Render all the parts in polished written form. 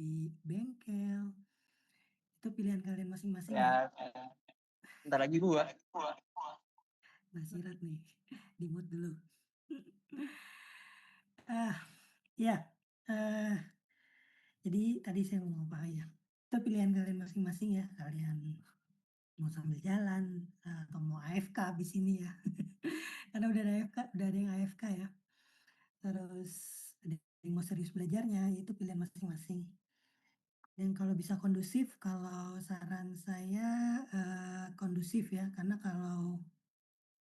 di bengkel. Itu pilihan kalian masing-masing ya? Ya, bentar lagi gua. Nasirat nih, di mood dulu. Ah, ya, eee, jadi tadi saya mau apa ya, itu pilihan kalian masing-masing ya, kalian mau sambil jalan, atau mau AFK habis ini ya. Karena udah ada yang AFK ya. Terus ada yang mau serius belajarnya, itu pilihan masing-masing. Dan kalau bisa kondusif, kalau saran saya, kondusif ya, karena kalau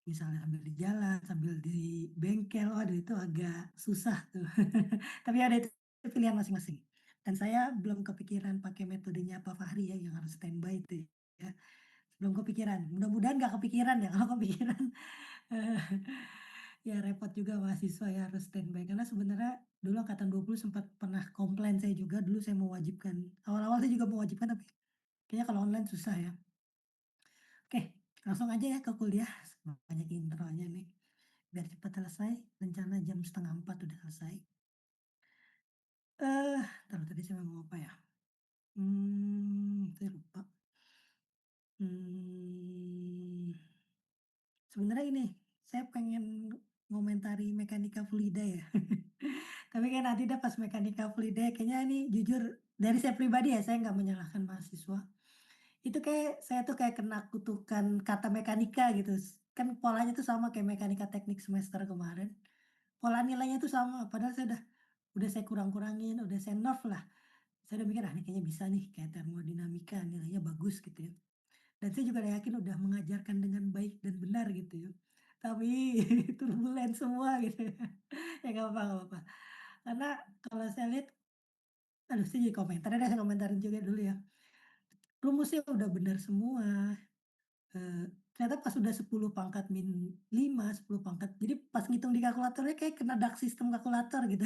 misalnya sambil di jalan, sambil di bengkel, waduh itu agak susah tuh. Tapi ada itu pilihan masing-masing. Dan saya belum kepikiran pakai metodenya Pak Fahri ya, yang harus standby itu ya. Belum kepikiran, mudah-mudahan nggak kepikiran ya, kalau kepikiran, eee, ya repot juga mahasiswa ya harus standby. Karena sebenarnya dulu angkatan 20 sempat pernah komplain saya juga, dulu saya mewajibkan, awal-awal saya juga mewajibkan tapi kayaknya kalau online susah ya. Oke, langsung aja ya ke kuliah, banyak intronya nih, biar cepat selesai, rencana jam 3:30 udah selesai. Entar tadi saya mau apa ya, saya lupa. Mmm, Sebenarnya ini, saya pengen ngomentari mekanika fluida ya. Tapi kan nanti dah pas mekanika fluida kayaknya ini jujur dari saya pribadi ya, saya nggak menyalahkan mahasiswa. Itu kayak saya tuh kayak kena kutukan kata mekanika gitu, kan polanya tuh sama kayak mekanika teknik semester kemarin. Pola nilainya tuh sama, padahal saya udah saya kurang-kurangin, udah saya nerf lah. Saya udah mikir, "Ah, ini kayaknya bisa nih, kayak termodinamika nilainya bagus," gitu ya. Dan saya juga udah yakin udah mengajarkan dengan baik dan benar gitu ya. Tapi turbulen semua gitu ya. Ya nggak apa-apa. Karena kalau saya lihat, aduh saya jadi komentar deh, saya komentarin juga dulu ya. Rumusnya udah benar semua, ternyata pas udah 10 pangkat min 5, 10 pangkat, jadi pas ngitung di kalkulatornya kayak kena dark system kalkulator gitu.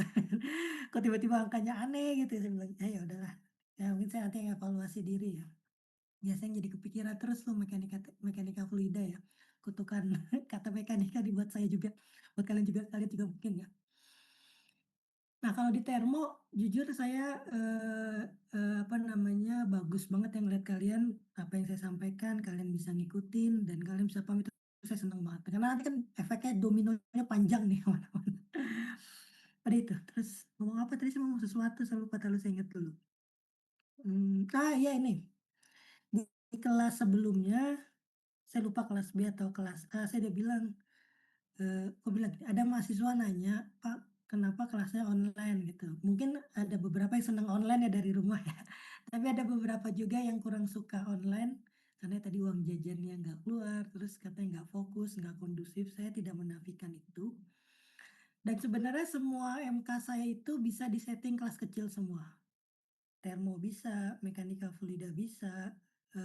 Kok tiba-tiba angkanya aneh gitu ya, saya bilang, "Ya udahlah, ya mungkin saya nanti evaluasi diri ya." Biasanya jadi kepikiran terus tuh mekanika fluida ya, kutukan kata mekanika dibuat saya juga, buat kalian juga mungkin ya. Nah kalau di termo jujur saya, apa namanya, bagus banget yang ngelihat kalian, apa yang saya sampaikan kalian bisa ngikutin dan kalian bisa paham itu saya senang banget. Karena nanti kan efeknya dominonya panjang nih kemana-mana. Tadi itu, terus ngomong apa tadi saya ngomong sesuatu saya lupa, entar saya ingat dulu. Iya ini, di kelas sebelumnya saya lupa kelas B atau kelas A, saya udah bilang, aku bilang gini, ada mahasiswa nanya, "Pak, kenapa kelasnya online?" Gitu. Mungkin ada beberapa yang senang online ya dari rumah ya, tapi ada beberapa juga yang kurang suka online, karena tadi uang jajannya nggak keluar, terus katanya nggak fokus, nggak kondusif, saya tidak menafikan itu. Dan sebenarnya semua MK saya itu bisa di-setting kelas kecil semua. Termo bisa, mekanika fluida bisa,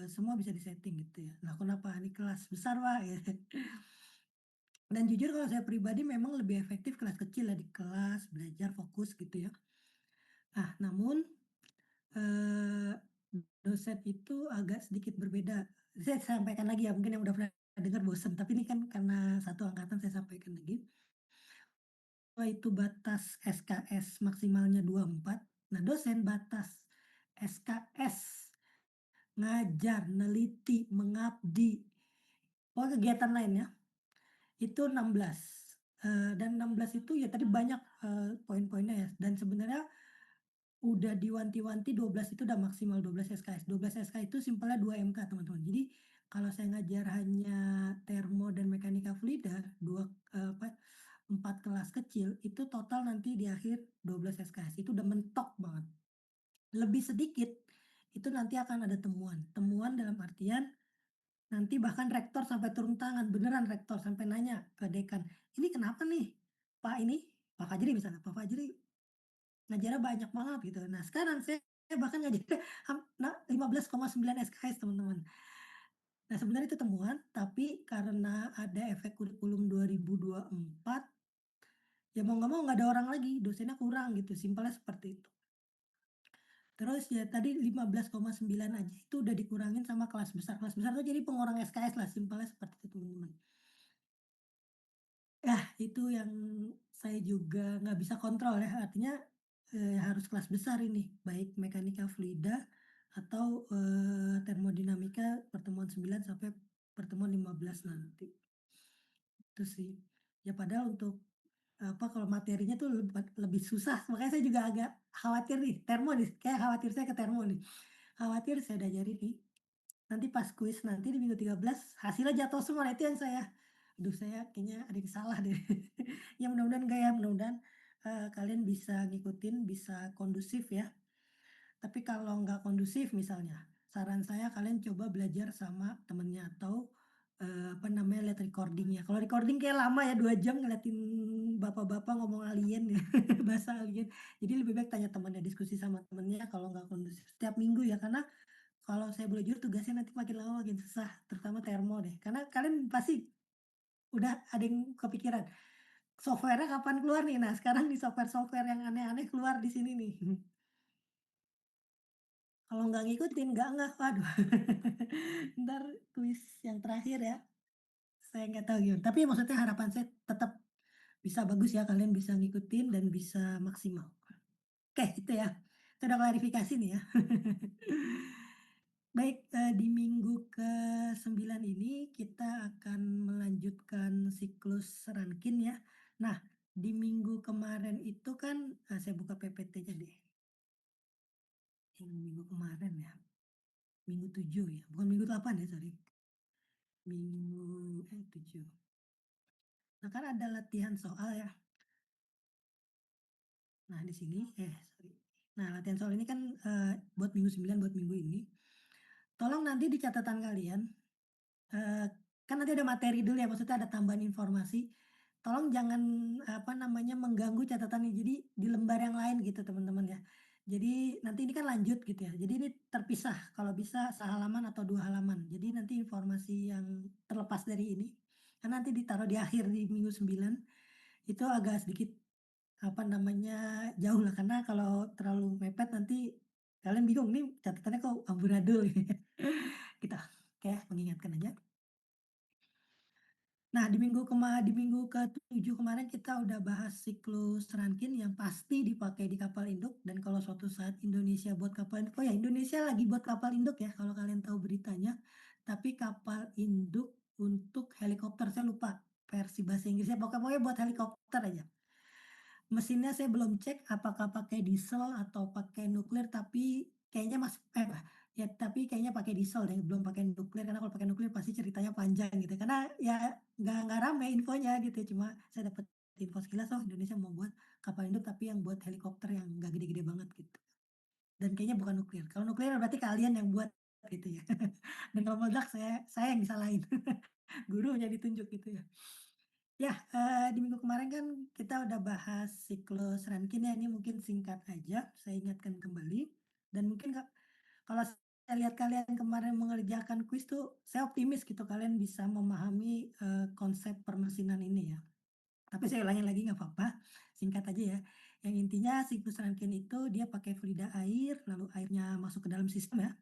semua bisa di-setting gitu ya. Lah kenapa ini kelas besar, Pak, gitu. Dan jujur kalau saya pribadi memang lebih efektif kelas kecil ya, di kelas, belajar fokus gitu ya. Ah, namun, eee, dosen itu agak sedikit berbeda. Saya sampaikan lagi ya, mungkin yang udah pernah dengar bosen, tapi ini kan karena satu angkatan saya sampaikan lagi. Itu batas SKS maksimalnya 24, nah dosen batas SKS, ngajar, neliti, mengabdi, pokoknya kegiatan lain ya, itu 16, dan 16 itu ya tadi banyak, poin-poinnya ya, dan sebenarnya udah diwanti-wanti 12 itu udah maksimal 12 SKS. 12 SKS itu simpelnya 2 MK teman-teman. Jadi kalau saya ngajar hanya termo dan mekanika fluida, 4 kelas kecil, itu total nanti di akhir 12 SKS, itu udah mentok banget. Lebih sedikit, itu nanti akan ada temuan. Temuan dalam artian nanti bahkan rektor sampai turun tangan, beneran rektor sampai nanya ke dekan, "Ini kenapa nih, Pak ini?" Pak Fajri misalnya, "Pak Fajri ngajarnya banyak banget," gitu. Nah sekarang saya bahkan ngajarnya 15,9 SKS teman-teman. Nah sebenarnya itu temuan, tapi karena ada efek kurikulum 2024, ya mau nggak mau nggak ada orang lagi, dosennya kurang gitu, simpelnya seperti itu. Terus ya tadi 15,9 aja itu udah dikurangin sama kelas besar tuh jadi pengurang SKS lah, simpelnya seperti itu teman-teman. Itu yang saya juga nggak bisa kontrol ya, artinya, harus kelas besar ini, baik mekanika fluida atau, termodinamika pertemuan 9 sampai pertemuan 15 nanti, itu sih. Ya padahal untuk, apa, kalau materinya tuh lebih susah, makanya saya juga agak khawatir nih, termo nih, kayak khawatir saya ke termo nih. Khawatir saya udah nyari nih, nanti pas kuis nanti di minggu 13 hasilnya jatuh semua, nah itu yang saya, aduh saya kayaknya ada yang salah deh. Ya mudah-mudahan enggak ya, mudah-mudahan, kalian bisa ngikutin, bisa kondusif ya. Tapi kalau nggak kondusif misalnya, saran saya kalian coba belajar sama temennya atau, apa namanya, lihat recording-nya. Kalau recording kayak lama ya 2 jam ngeliatin bapak-bapak ngomong alien ya, bahasa alien. Jadi lebih baik tanya temennya, diskusi sama temennya kalau nggak kondusif setiap minggu ya, karena kalau saya boleh jujur tugasnya nanti makin lama makin susah, terutama termo deh. Karena kalian pasti udah ada yang kepikiran, software-nya kapan keluar nih? Nah sekarang nih software-software yang aneh-aneh keluar di sini nih. Kalau nggak ngikutin, nggak, waduh. Entar kuis yang terakhir ya, saya nggak tahu gimana, tapi maksudnya harapan saya tetap bisa bagus ya, kalian bisa ngikutin dan bisa maksimal. Oke, itu ya. Itu udah klarifikasi nih ya. Baik, di minggu ke-9 ini kita akan melanjutkan siklus Rankin ya. Nah, di minggu kemarin itu kan, saya buka PPT-nya deh, yang minggu kemarin ya, minggu 7 ya, bukan minggu 8 ya, sorry. Minggu 7. Nah, kan ada latihan soal ya. Nah, di sini sorry. Nah, latihan soal ini kan, buat minggu 9 buat minggu ini. Tolong nanti di catatan kalian, eee, kan nanti ada materi dulu ya, maksudnya ada tambahan informasi. Tolong jangan, apa namanya, mengganggu catatannya. Jadi di lembar yang lain gitu, teman-teman ya. Jadi nanti ini kan lanjut gitu ya. Jadi ini terpisah, kalau bisa sehalaman atau 2 halaman. Jadi nanti informasi yang terlepas dari ini, kan nanti ditaruh di akhir di minggu 9. Itu agak sedikit, apa namanya, jauh lah, karena kalau terlalu mepet nanti kalian bingung, nih catatannya kok amburadul gitu. Oke, mengingatkan aja. Nah, di minggu ke-7 kemarin kita udah bahas siklus Rankine yang pasti dipakai di kapal induk, dan kalau suatu saat Indonesia buat kapal induk, oh ya Indonesia lagi buat kapal induk ya kalau kalian tahu beritanya, tapi kapal induk untuk helikopter, saya lupa versi bahasa Inggrisnya, pokoknya buat helikopter aja. Mesinnya saya belum cek apakah pakai diesel atau pakai nuklir, tapi kayaknya ya tapi kayaknya pakai diesel deh, belum pakai nuklir, karena kalau pakai nuklir pasti ceritanya panjang gitu. Karena ya nggak rame infonya gitu, cuma saya dapat info sekilas, oh Indonesia mau buat kapal induk tapi yang buat helikopter yang nggak gede-gede banget gitu. Dan kayaknya bukan nuklir. Kalau nuklir berarti kalian yang buat gitu ya. Dan kalau meledak saya yang disalahin, gurunya ditunjuk gitu ya. Ya, di minggu kemarin kan kita udah bahas siklus Rankine ya, ini mungkin singkat aja, saya ingatkan kembali. Dan mungkin kalau saya lihat kalian kemarin mengerjakan kuis tuh, saya optimis gitu kalian bisa memahami, konsep permesinan ini ya. Tapi saya ulangin lagi nggak apa-apa, singkat aja ya. Yang intinya siklus Rankine itu dia pakai fluida air, lalu airnya masuk ke dalam sistem ya.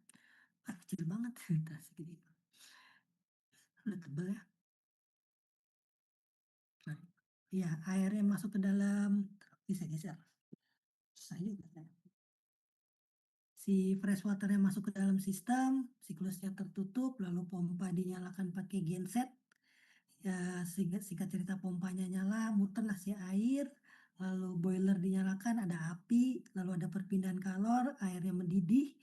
Kecil banget, tas segini, udah tebel ya. Nah, iya airnya masuk ke dalam, bisa geser. Susah juga kan. Si fresh water-nya masuk ke dalam sistem, siklusnya tertutup, lalu pompa dinyalakan pakai genset. Ya, singkat singkat cerita pompanya nyala, muterlah si air, lalu boiler dinyalakan, ada api, lalu ada perpindahan kalor, airnya mendidih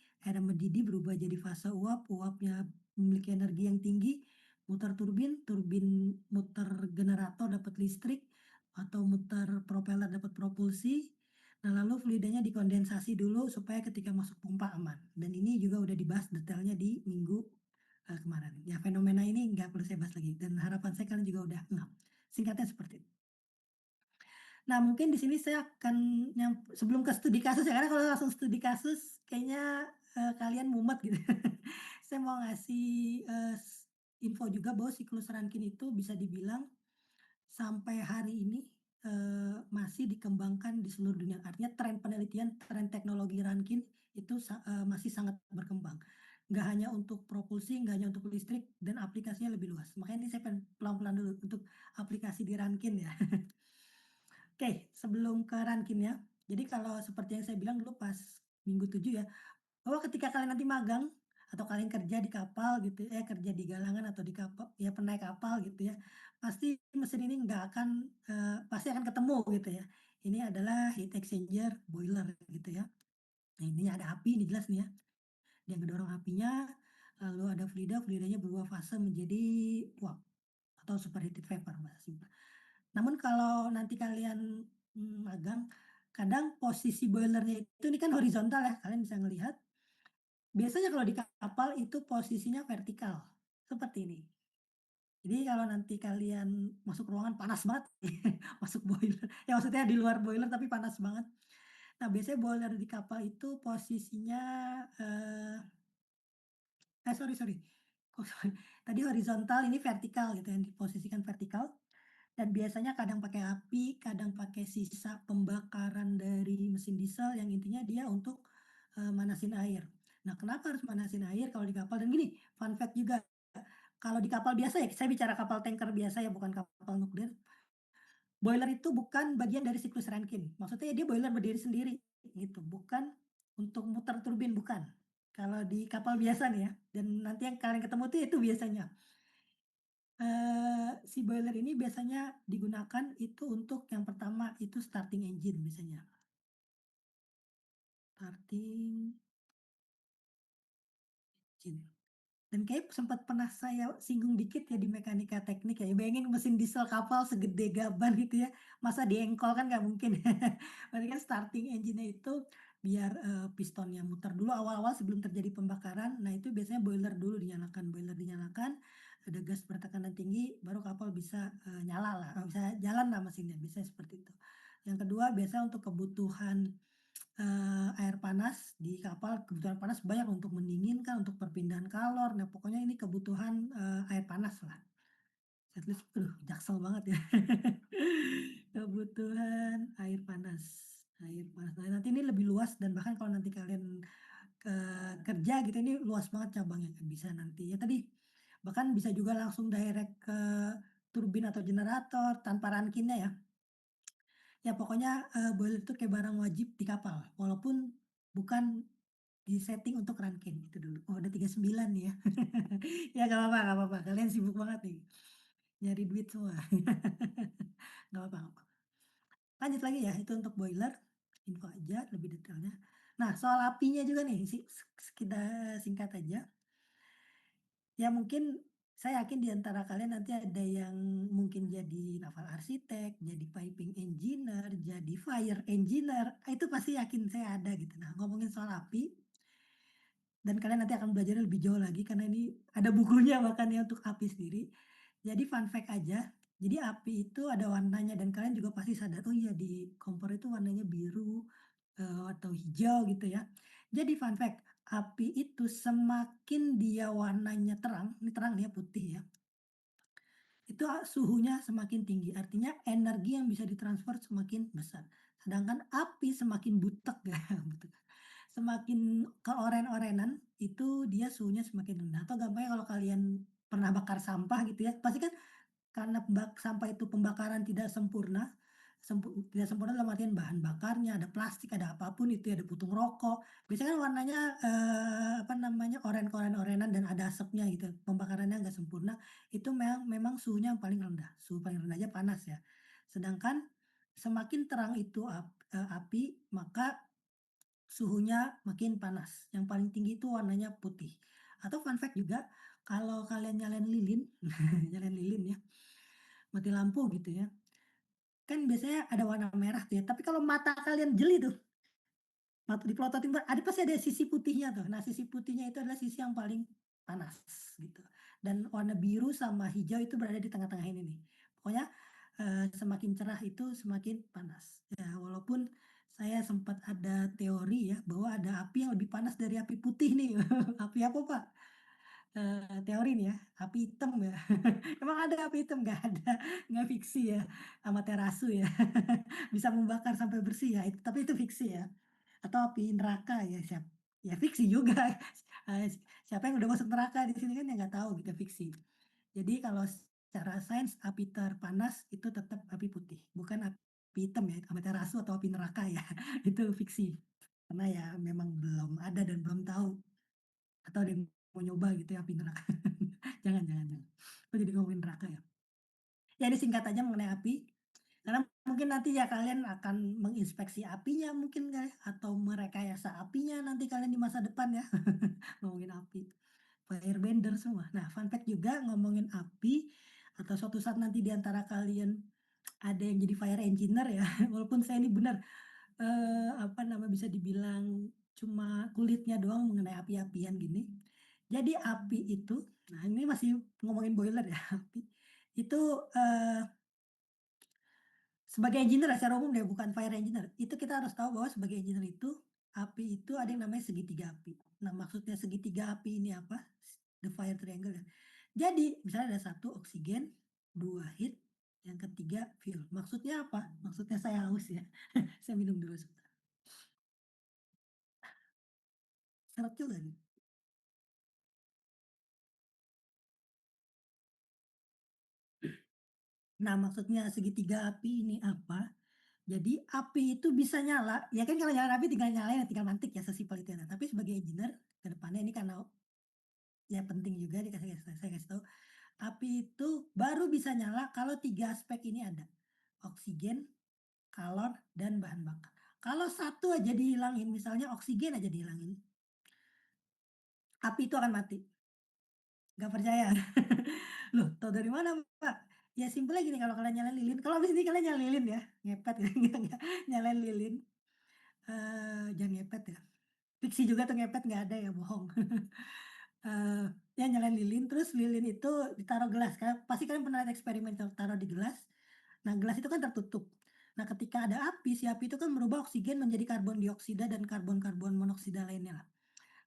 berubah jadi fase uap, uapnya memiliki energi yang tinggi, muter turbin, turbin muter generator dapat listrik, atau muter propeller dapat propulsi. Nah, lalu fluidanya dikondensasi dulu supaya ketika masuk pompa aman. Dan ini juga udah dibahas detailnya di minggu kemarin. Ya fenomena ini nggak perlu saya bahas lagi dan harapan saya kalian juga udah ngeh. Singkatnya seperti itu. Nah mungkin di sini saya akan sebelum ke studi kasus ya, karena kalau langsung studi kasus kayaknya, kalian mumet gitu. Saya mau ngasih, info juga bahwa siklus Rankine itu bisa dibilang sampai hari ini, masih dikembangkan di seluruh dunia. Artinya tren penelitian, tren teknologi Rankine itu masih sangat berkembang. Nggak hanya untuk propulsi, nggak hanya untuk listrik, dan aplikasinya lebih luas. Makanya ini saya pengen pelan-pelan dulu untuk aplikasi di Rankine ya. Oke, sebelum ke Rankine ya. Jadi kalau seperti yang saya bilang dulu pas minggu 7 ya, bahwa ketika kalian nanti magang atau kalian kerja di kapal gitu, kerja di galangan atau di kapal ya penaik kapal gitu ya, pasti mesin ini nggak akan, pasti akan ketemu gitu ya. Ini adalah heat exchanger boiler gitu ya. Nah ini ada api nih jelas nih ya, dia ngedorong apinya, lalu ada fluida, fluidanya berubah fase menjadi uap atau superheated vapor bahasa simpel. Namun kalau nanti kalian, magang, kadang posisi boilernya itu ini kan horizontal ya, kalian bisa ngelihat. Biasanya kalau di kapal itu posisinya vertikal, seperti ini. Jadi kalau nanti kalian masuk ruangan panas banget, masuk boiler, ya maksudnya di luar boiler tapi panas banget. Nah biasanya boiler di kapal itu posisinya, eee, sorry, kok sorry, tadi horizontal ini vertikal gitu yang diposisikan vertikal. Dan biasanya kadang pakai api, kadang pakai sisa pembakaran dari mesin diesel yang intinya dia untuk, manasin air. Nah, kenapa harus manasin air kalau di kapal dan gini, fun fact juga, kalau di kapal biasa ya, saya bicara kapal tanker biasa ya, bukan kapal nuklir, boiler itu bukan bagian dari siklus Rankine. Maksudnya dia boiler berdiri sendiri gitu, bukan untuk muter turbin, bukan. Kalau di kapal biasa nih ya, dan nanti yang kalian ketemu tuh itu biasanya. Si boiler ini biasanya digunakan itu untuk yang pertama itu starting engine biasanya. Starting engine. Dan kayak sempat pernah saya singgung dikit ya di mekanika teknik ya, bayangin mesin diesel kapal segede gaban gitu ya, masa diengkol kan nggak mungkin. Berarti kan starting engine-nya itu biar, pistonnya muter dulu awal-awal sebelum terjadi pembakaran, nah itu biasanya boiler dinyalakan, ada gas bertekanan tinggi, baru kapal bisa, nyala lah, bisa jalan lah mesinnya, biasanya seperti itu. Yang kedua biasa untuk kebutuhan air panas di kapal kebutuhan panas banyak untuk mendinginkan, untuk perpindahan kalor, nah pokoknya ini kebutuhan, air panas lah. At least jaksel banget ya. Kebutuhan air panas. Nah nanti ini lebih luas dan bahkan kalau nanti kalian, kerja gitu ini luas banget cabangnya, bisa nanti ya tadi, bahkan bisa juga langsung direct ke turbin atau generator tanpa rankinnya ya. Ya pokoknya, boiler itu kayak barang wajib di kapal, walaupun bukan di-setting untuk Rankin, itu dulu. Oh udah 39 nih ya. Ya nggak apa-apa, kalian sibuk banget nih, nyari duit semua. Nggak apa-apa nggak apa. Lanjut lagi ya, itu untuk boiler, info aja lebih detailnya. Nah soal apinya juga nih, kita singkat aja. Ya mungkin saya yakin di antara kalian nanti ada yang mungkin jadi naval arsitek, jadi piping engineer, jadi fire engineer, itu pasti yakin saya ada gitu. Nah ngomongin soal api, dan kalian nanti akan belajar lebih jauh lagi karena ini ada bukunya bahkan ya untuk api sendiri. Jadi fun fact aja, jadi api itu ada warnanya dan kalian juga pasti sadar, oh iya di kompor itu warnanya biru, atau hijau gitu ya. Jadi fun fact, api itu semakin dia warnanya terang, ini terang nih ya putih ya, itu suhunya semakin tinggi, artinya energi yang bisa ditransfer semakin besar. Sedangkan api semakin butek ya, semakin keoren-orenan, itu dia suhunya semakin rendah, atau gampangnya kalau kalian pernah bakar sampah gitu ya, pasti kan karena sampah itu pembakaran tidak sempurna, tidak sempurna dalam artian bahan bakarnya, ada plastik, ada apapun itu ya, ada putung rokok, biasanya kan warnanya, apa namanya, keoren-orenan dan ada asapnya gitu, pembakarannya nggak sempurna, itu memang suhunya yang paling rendah, suhu paling rendah aja panas ya. Sedangkan semakin terang itu api, maka suhunya makin panas, yang paling tinggi itu warnanya putih. Atau fun fact juga, kalau kalian nyalain lilin, nyalain lilin ya, mati lampu gitu ya, kan biasanya ada warna merah tuh ya, tapi kalau mata kalian jeli tuh, dipelototin ada pasti ada sisi putihnya tuh. Nah, sisi putihnya itu adalah sisi yang paling panas gitu. Dan warna biru sama hijau itu berada di tengah-tengah ini nih. Pokoknya, semakin cerah itu semakin panas. Ya walaupun saya sempat ada teori ya, bahwa ada api yang lebih panas dari api putih nih. Api apa, Pak? Teori nih ya, api hitam ya. Emang ada api hitam? Nggak ada, nggak fiksi ya, Amaterasu ya. Bisa membakar sampai bersih ya, tapi itu fiksi ya. Atau api neraka ya, ya fiksi juga. Eee, siapa yang udah masuk neraka di sini kan ya nggak tahu gitu, fiksi. Jadi kalau secara sains api terpanas itu tetap api putih, bukan api api hitam ya, Amaterasu atau api neraka ya, itu fiksi. Karena ya memang belum ada dan belum tahu, atau ada yang mau nyoba gitu ya api neraka. Jangan jangan jangan. Kok jadi ngomongin neraka ya? Ya ini singkat aja mengenai api, karena mungkin nanti ya kalian akan menginspeksi apinya mungkin ya, atau merekayasa apinya nanti kalian di masa depan ya, ngomongin api. Firebender semua. Nah, fun fact juga ngomongin api, atau suatu saat nanti di antara kalian ada yang jadi fire engineer ya, walaupun saya ini benar, apa nama, bisa dibilang cuma kulitnya doang mengenai api-apian gini. Jadi api itu, nah ini masih ngomongin boiler ya, api itu, sebagai engineer ya secara umum deh, bukan fire engineer, itu kita harus tahu bahwa sebagai engineer itu, api itu ada yang namanya segitiga api. Nah, maksudnya segitiga api ini apa? The fire triangle ya. Jadi, misalnya ada satu oksigen, 2 heat, yang ketiga fuel. Maksudnya apa? Maksudnya saya haus ya. Saya minum dulu sebentar. Seret juga nih. Nah, maksudnya segitiga api ini apa? Jadi api itu bisa nyala, ya kan kalau nyala api tinggal nyalain, tinggal mantik ya, sesimpel itu ya. Nah, tapi sebagai engineer ke depannya ini karena ya penting juga saya kasih tahu, api itu baru bisa nyala kalau 3 aspek ini ada, oksigen, kalor, dan bahan bakar. Kalau satu aja dihilangin, misalnya oksigen aja dihilangin, api itu akan mati. Nggak percaya? Loh, tahu dari mana, Pak? Ya simpelnya gini, kalau kalian nyalain lilin, kalau habis ini kalian nyalain lilin ya, ngepet ya, enggak, nyalain lilin, jangan ngepet ya, fiksi juga tuh ngepet nggak ada ya, bohong. Ya nyalain lilin, terus lilin itu ditaruh gelas kan, pasti kalian pernah lihat eksperimen taruh di gelas. Nah, gelas itu kan tertutup. Nah, ketika ada api, si api itu kan merubah oksigen menjadi karbon dioksida dan karbon-karbon monoksida lainnya lah.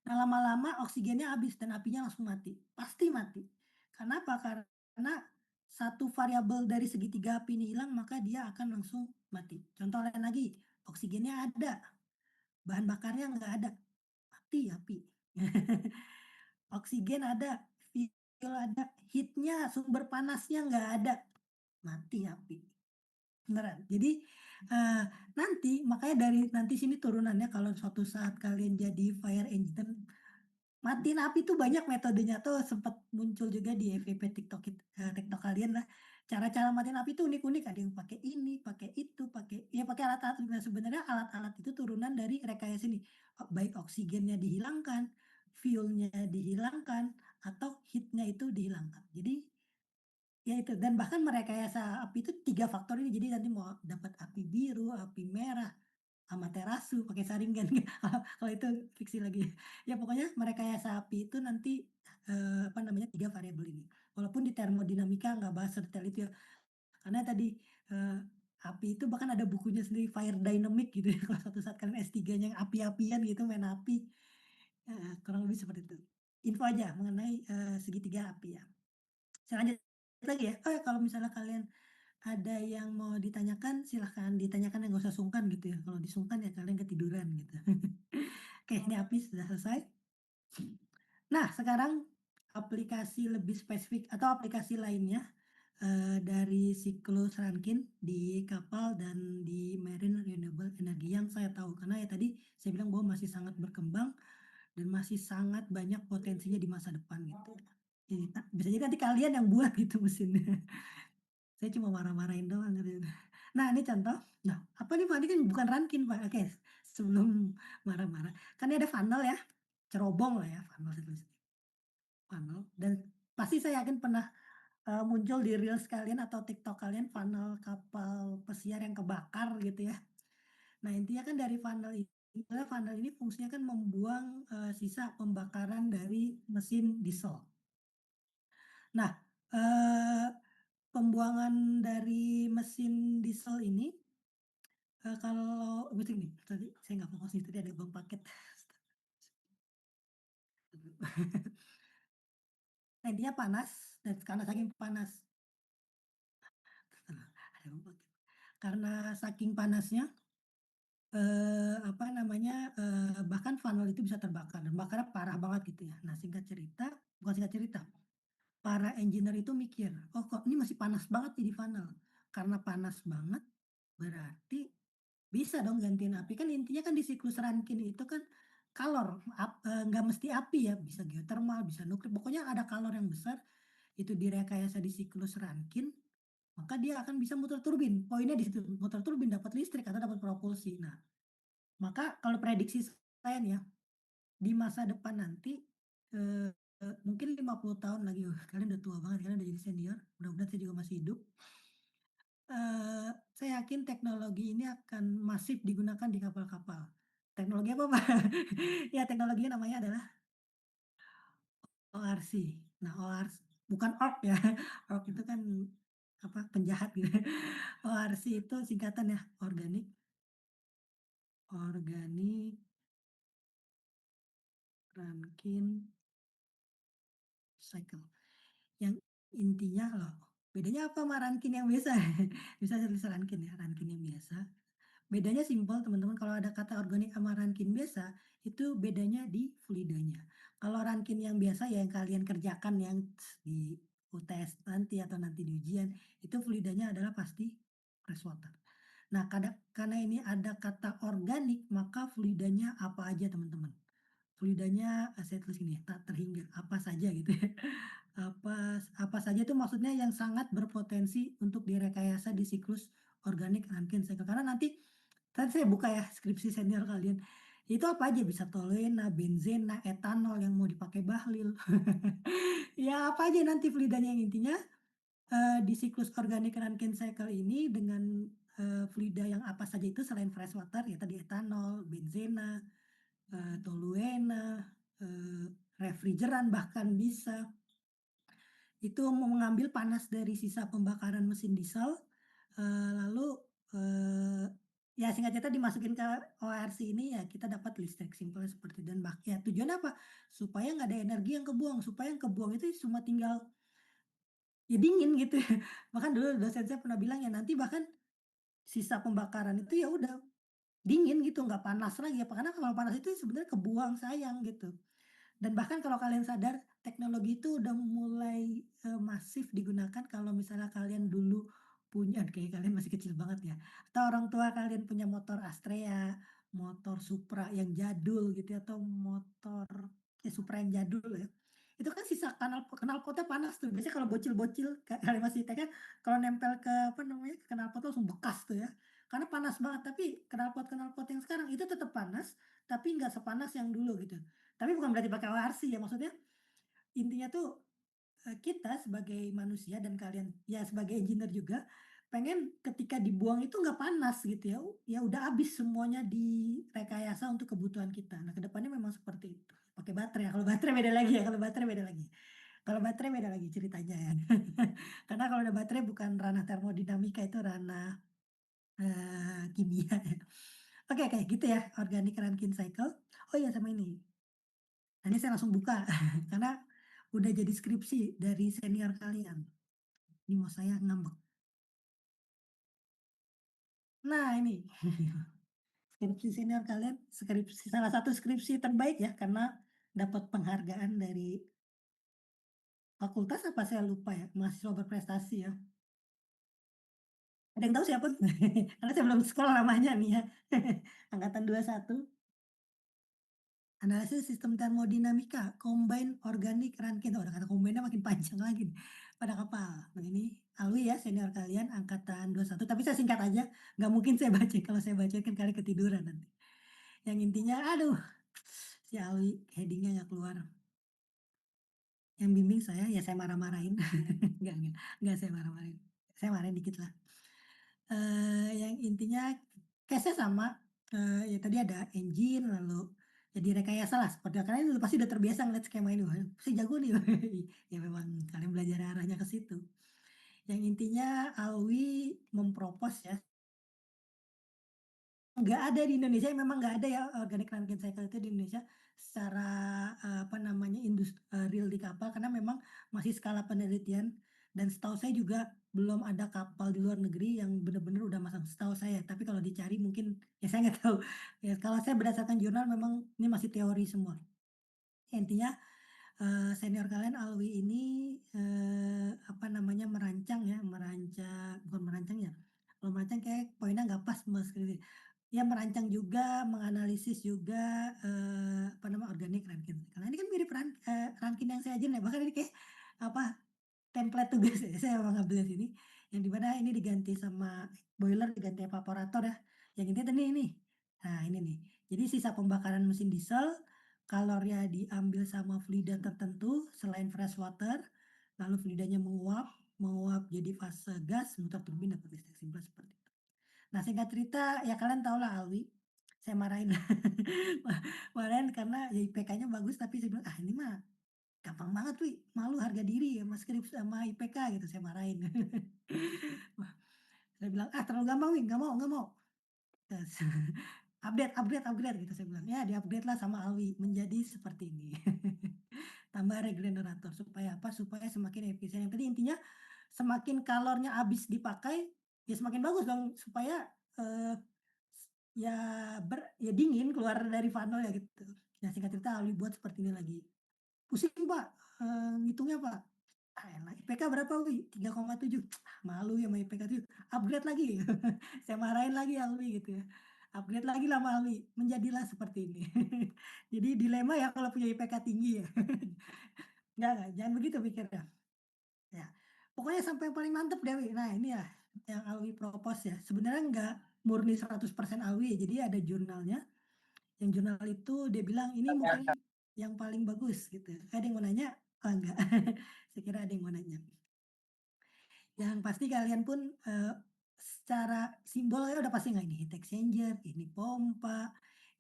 Nah, lama-lama oksigennya habis dan apinya langsung mati, pasti mati. Kenapa? Karena satu variabel dari segitiga api ini hilang, maka dia akan langsung mati. Contoh lain lagi, oksigennya ada, bahan bakarnya nggak ada, mati api. Oksigen ada, fuel ada, heat-nya, sumber panasnya nggak ada, mati api, beneran. Jadi, eee, nanti makanya dari nanti sini turunannya kalau suatu saat kalian jadi fire engineer, matiin api tuh banyak metodenya tuh sempet muncul juga di FYP TikTok kalian lah. Cara-cara matiin api tuh unik-unik, ada yang pakai ini, pakai itu, pakai alat-alat. Nah, sebenarnya alat-alat itu turunan dari rekayasa ini, baik oksigennya dihilangkan, fuel-nya dihilangkan, atau heat-nya itu dihilangkan. Jadi, ya itu, dan bahkan merekayasa api itu 3 faktor ini, jadi nanti mau dapat api biru, api merah, Amaterasu pakai saringan, kalau itu fiksi lagi. Ya pokoknya merekayasa api itu nanti, apa namanya, 3 variabel ini. Walaupun di termodinamika nggak bahas sedetail itu ya, karena tadi, eee, api itu bahkan ada bukunya sendiri, Fire Dynamic gitu ya, kalau suatu saat kalian S3-nya yang api-apian gitu, main api, heeh, kurang lebih seperti itu. Info aja mengenai, segitiga api ya. Saya lanjut lagi ya, oh ya kalau misalnya kalian ada yang mau ditanyakan, silahkan ditanyakan, ya nggak usah sungkan gitu ya, kalau disungkan ya kalian ketiduran gitu. Oke, ini api sudah selesai. Nah, sekarang aplikasi lebih spesifik atau aplikasi lainnya, dari siklus Rankine di kapal dan di marine renewable energy yang saya tahu. Karena ya tadi saya bilang bahwa masih sangat berkembang dan masih sangat banyak potensinya di masa depan gitu. Jadi bisa jadi nanti kalian yang buat gitu mesinnya. Saya cuma marah-marahin doang gitu. Nah, ini contoh. Nah, apa nih Pak, ini kan bukan Rankine Pak. Oke, sebelum marah-marah. Kan ini ada funnel ya, cerobong lah ya, funnel saya tulis, funnel, dan pasti saya yakin pernah, muncul di reels kalian atau TikTok kalian funnel kapal pesiar yang kebakar gitu ya. Nah, intinya kan dari funnel ini fungsinya kan membuang, sisa pembakaran dari mesin diesel. Nah, eee, pembuangan dari mesin diesel ini, kalau begini, tadi saya nggak fokus nih, tadi ada bang paket. Nah, intinya panas, dan karena saking panas, ada bang paket. Karena saking panasnya, apa namanya, bahkan funnel itu bisa terbakar dan bakarnya parah banget gitu ya. Nah, singkat cerita, bukan singkat cerita, para engineer itu mikir, "Oh, kok ini masih panas banget nih di funnel." Karena panas banget, berarti bisa dong gantiin api, kan intinya kan di siklus Rankine itu kan kalor, nggak mesti api ya, bisa geotermal, bisa nuklir, pokoknya ada kalor yang besar, itu direkayasa di siklus Rankine, maka dia akan bisa muter turbin. Poinnya di situ, muter turbin dapat listrik atau dapat propulsi. Nah, maka kalau prediksi saya nih ya, di masa depan nanti, eee mungkin 50 tahun lagi, kalian udah tua banget, kalian udah jadi senior, mudah-mudahan saya juga masih hidup. Saya yakin teknologi ini akan masif digunakan di kapal-kapal. Teknologi apa, Pak? Ya teknologinya namanya adalah ORC. Nah, bukan orc ya, orc itu kan apa, penjahat gitu. ORC itu singkatan ya, Organic Rankine Cycle. Yang intinya loh, bedanya apa sama Rankine yang biasa? Bisa tulis Rankine ya, Rankine yang biasa. Bedanya simpel teman-teman, kalau ada kata organik sama rankin biasa, itu bedanya di fluidanya. Kalau rankin yang biasa ya yang kalian kerjakan yang di UTS nanti atau nanti di ujian, itu fluidanya adalah pasti fresh water. Nah, karena ini ada kata organik, maka fluidanya apa aja teman-teman. Fluidanya, saya tulis gini ya, tak terhingga, apa saja gitu ya. Apa apa saja itu maksudnya yang sangat berpotensi untuk direkayasa di siklus organik Rankine cycle. Karena nanti kan saya buka ya skripsi senior kalian, itu apa aja bisa toluena, benzena, etanol yang mau dipakai bahlil. Ya apa aja nanti fluidanya yang intinya, di siklus organik Rankine cycle ini dengan, fluida yang apa saja itu selain fresh water ya tadi etanol, benzena, toluena, refrigeran bahkan bisa. Itu mengambil panas dari sisa pembakaran mesin diesel, lalu, eee, ya singkat cerita dimasukin ke ORC ini ya kita dapat listrik, simpelnya seperti dan ya tujuannya apa? Supaya nggak ada energi yang kebuang, supaya yang kebuang itu cuma tinggal ya dingin gitu ya. Bahkan dulu dosen saya pernah bilang ya nanti bahkan sisa pembakaran itu ya udah dingin gitu, nggak panas lagi ya, karena kalau panas itu sebenarnya kebuang, sayang gitu. Dan bahkan kalau kalian sadar, teknologi itu udah mulai, masif digunakan kalau misalnya kalian dulu punya kayak kalian masih kecil banget ya, atau orang tua kalian punya motor Astrea, motor Supra yang jadul gitu ya, atau motor ya Supra yang jadul ya. Itu kan sisa knalpotnya panas tuh, biasanya kalau bocil-bocil kalian masih TK, kalau nempel ke apa namanya, ke knalpot langsung bekas tuh ya, karena panas banget. Tapi knalpot-knalpot yang sekarang itu tetap panas, tapi nggak sepanas yang dulu gitu. Tapi bukan berarti pakai ORC ya, maksudnya intinya tuh, kita sebagai manusia dan kalian ya sebagai engineer juga, pengen ketika dibuang itu nggak panas gitu ya, ya udah habis semuanya direkayasa untuk kebutuhan kita. Nah, ke depannya memang seperti itu. Pakai baterai ya, kalau baterai beda lagi ya, kalau baterai beda lagi. Kalau baterai beda lagi ceritanya ya. Karena kalau udah baterai bukan ranah termodinamika, itu ranah, kimia ya. Oke oke, gitu ya, organic Rankine cycle. Oh iya sama ini, nah, ini saya langsung buka karena udah jadi skripsi dari senior kalian. Ini mau saya ngambek. Nah ini, skripsi senior kalian, salah satu skripsi terbaik ya karena dapat penghargaan dari fakultas apa saya lupa ya, mahasiswa berprestasi ya. Ada yang tahu siapa? Karena saya belum sekolah lamanya nih ya. Angkatan 21. Analisis sistem termodinamika, combine organic Rankine. Oh, udah kata combine-nya makin panjang lagi nih, pada kapal. Nah ini Alwi ya senior kalian angkatan 21, tapi saya singkat aja, nggak mungkin saya baca, kalau saya baca kan kalian ketiduran nanti. Yang intinya aduh, si Alwi heading-nya nggak keluar. Yang bimbing saya, ya saya marah-marahin. Nggak saya marah-marahin. Saya marahin dikit lah. Yang intinya case-nya sama, ya tadi ada engine, lalu ya direkayasa lah seperti kalian udah pasti udah terbiasa ngeliat skema ini, "Wah, pasti jago nih." Ya memang kalian belajar arahnya ke situ. Yang intinya Alwi mempropos ya, nggak ada di Indonesia, memang nggak ada ya organic rankine cycle itu di Indonesia secara, apa namanya, real di kapal karena memang masih skala penelitian dan setahu saya juga belum ada kapal di luar negeri yang benar-benar udah masang, setahu saya. Tapi kalau dicari mungkin ya saya nggak tahu. Ya kalau saya berdasarkan jurnal memang ini masih teori semua. Intinya, senior kalian Alwi ini, apa namanya, bukan merancang ya, kalau merancang kayak poinnya nggak pas sama skripsi. Ya merancang juga, menganalisis juga, apa nama, organik Rankin. Karena ini kan mirip Rankin yang saya ajarin ya, bahkan ini kayak, apa, template tugas ya, saya emang ngambil dari sini, yang di mana ini diganti sama boiler diganti evaporator ya, yang intinya tadi ini. Nah ini nih, jadi sisa pembakaran mesin diesel, kalornya diambil sama fluida tertentu selain fresh water, lalu fluidanya menguap, menguap jadi fase gas, muter turbin dapat listrik, simpel seperti itu. Nah singkat cerita, ya kalian tahulah Alwi, saya marahin marahin karena ya IPK-nya bagus tapi saya bilang, "Ah ini mah gampang banget Wi, malu harga diri sama sama IPK," gitu, saya marahin. Wah, saya bilang, "Ah terlalu gampang Wi, nggak mau." Terus, "Upgrade upgrade upgrade," gitu saya bilang. Ya di-upgrade lah sama Alwi menjadi seperti ini. Tambah regenerator supaya apa, supaya semakin efisien. Yang tadi intinya semakin kalornya habis dipakai, ya semakin bagus dong supaya, eee, ya ya dingin keluar dari funnel ya gitu. Nah singkat cerita Alwi buat seperti ini lagi. "Pusing Pak, ngitungnya Pak." "Ah elah IPK berapa Wi?" 3,7. Malu ya sama IPK 7, "Upgrade lagi." Saya marahin lagi Alwi gitu ya. Upgrade lagi lah sama Alwi, menjadilah seperti ini. Jadi dilema ya kalau punya IPK tinggi ya. Enggak, jangan begitu pikirnya. Ya, pokoknya sampai yang paling mantep deh Wi. Nah ini ya, yang Alwi propose ya, sebenarnya enggak murni 100% Alwi, jadi ada jurnalnya, yang jurnal itu dia bilang, "Ini mungkin yang paling bagus," gitu. Ada yang mau nanya? Oh enggak, saya kira ada yang mau nanya. Yang pasti kalian pun, secara simbolnya udah pasti nggak ini heat exchanger, ini pompa,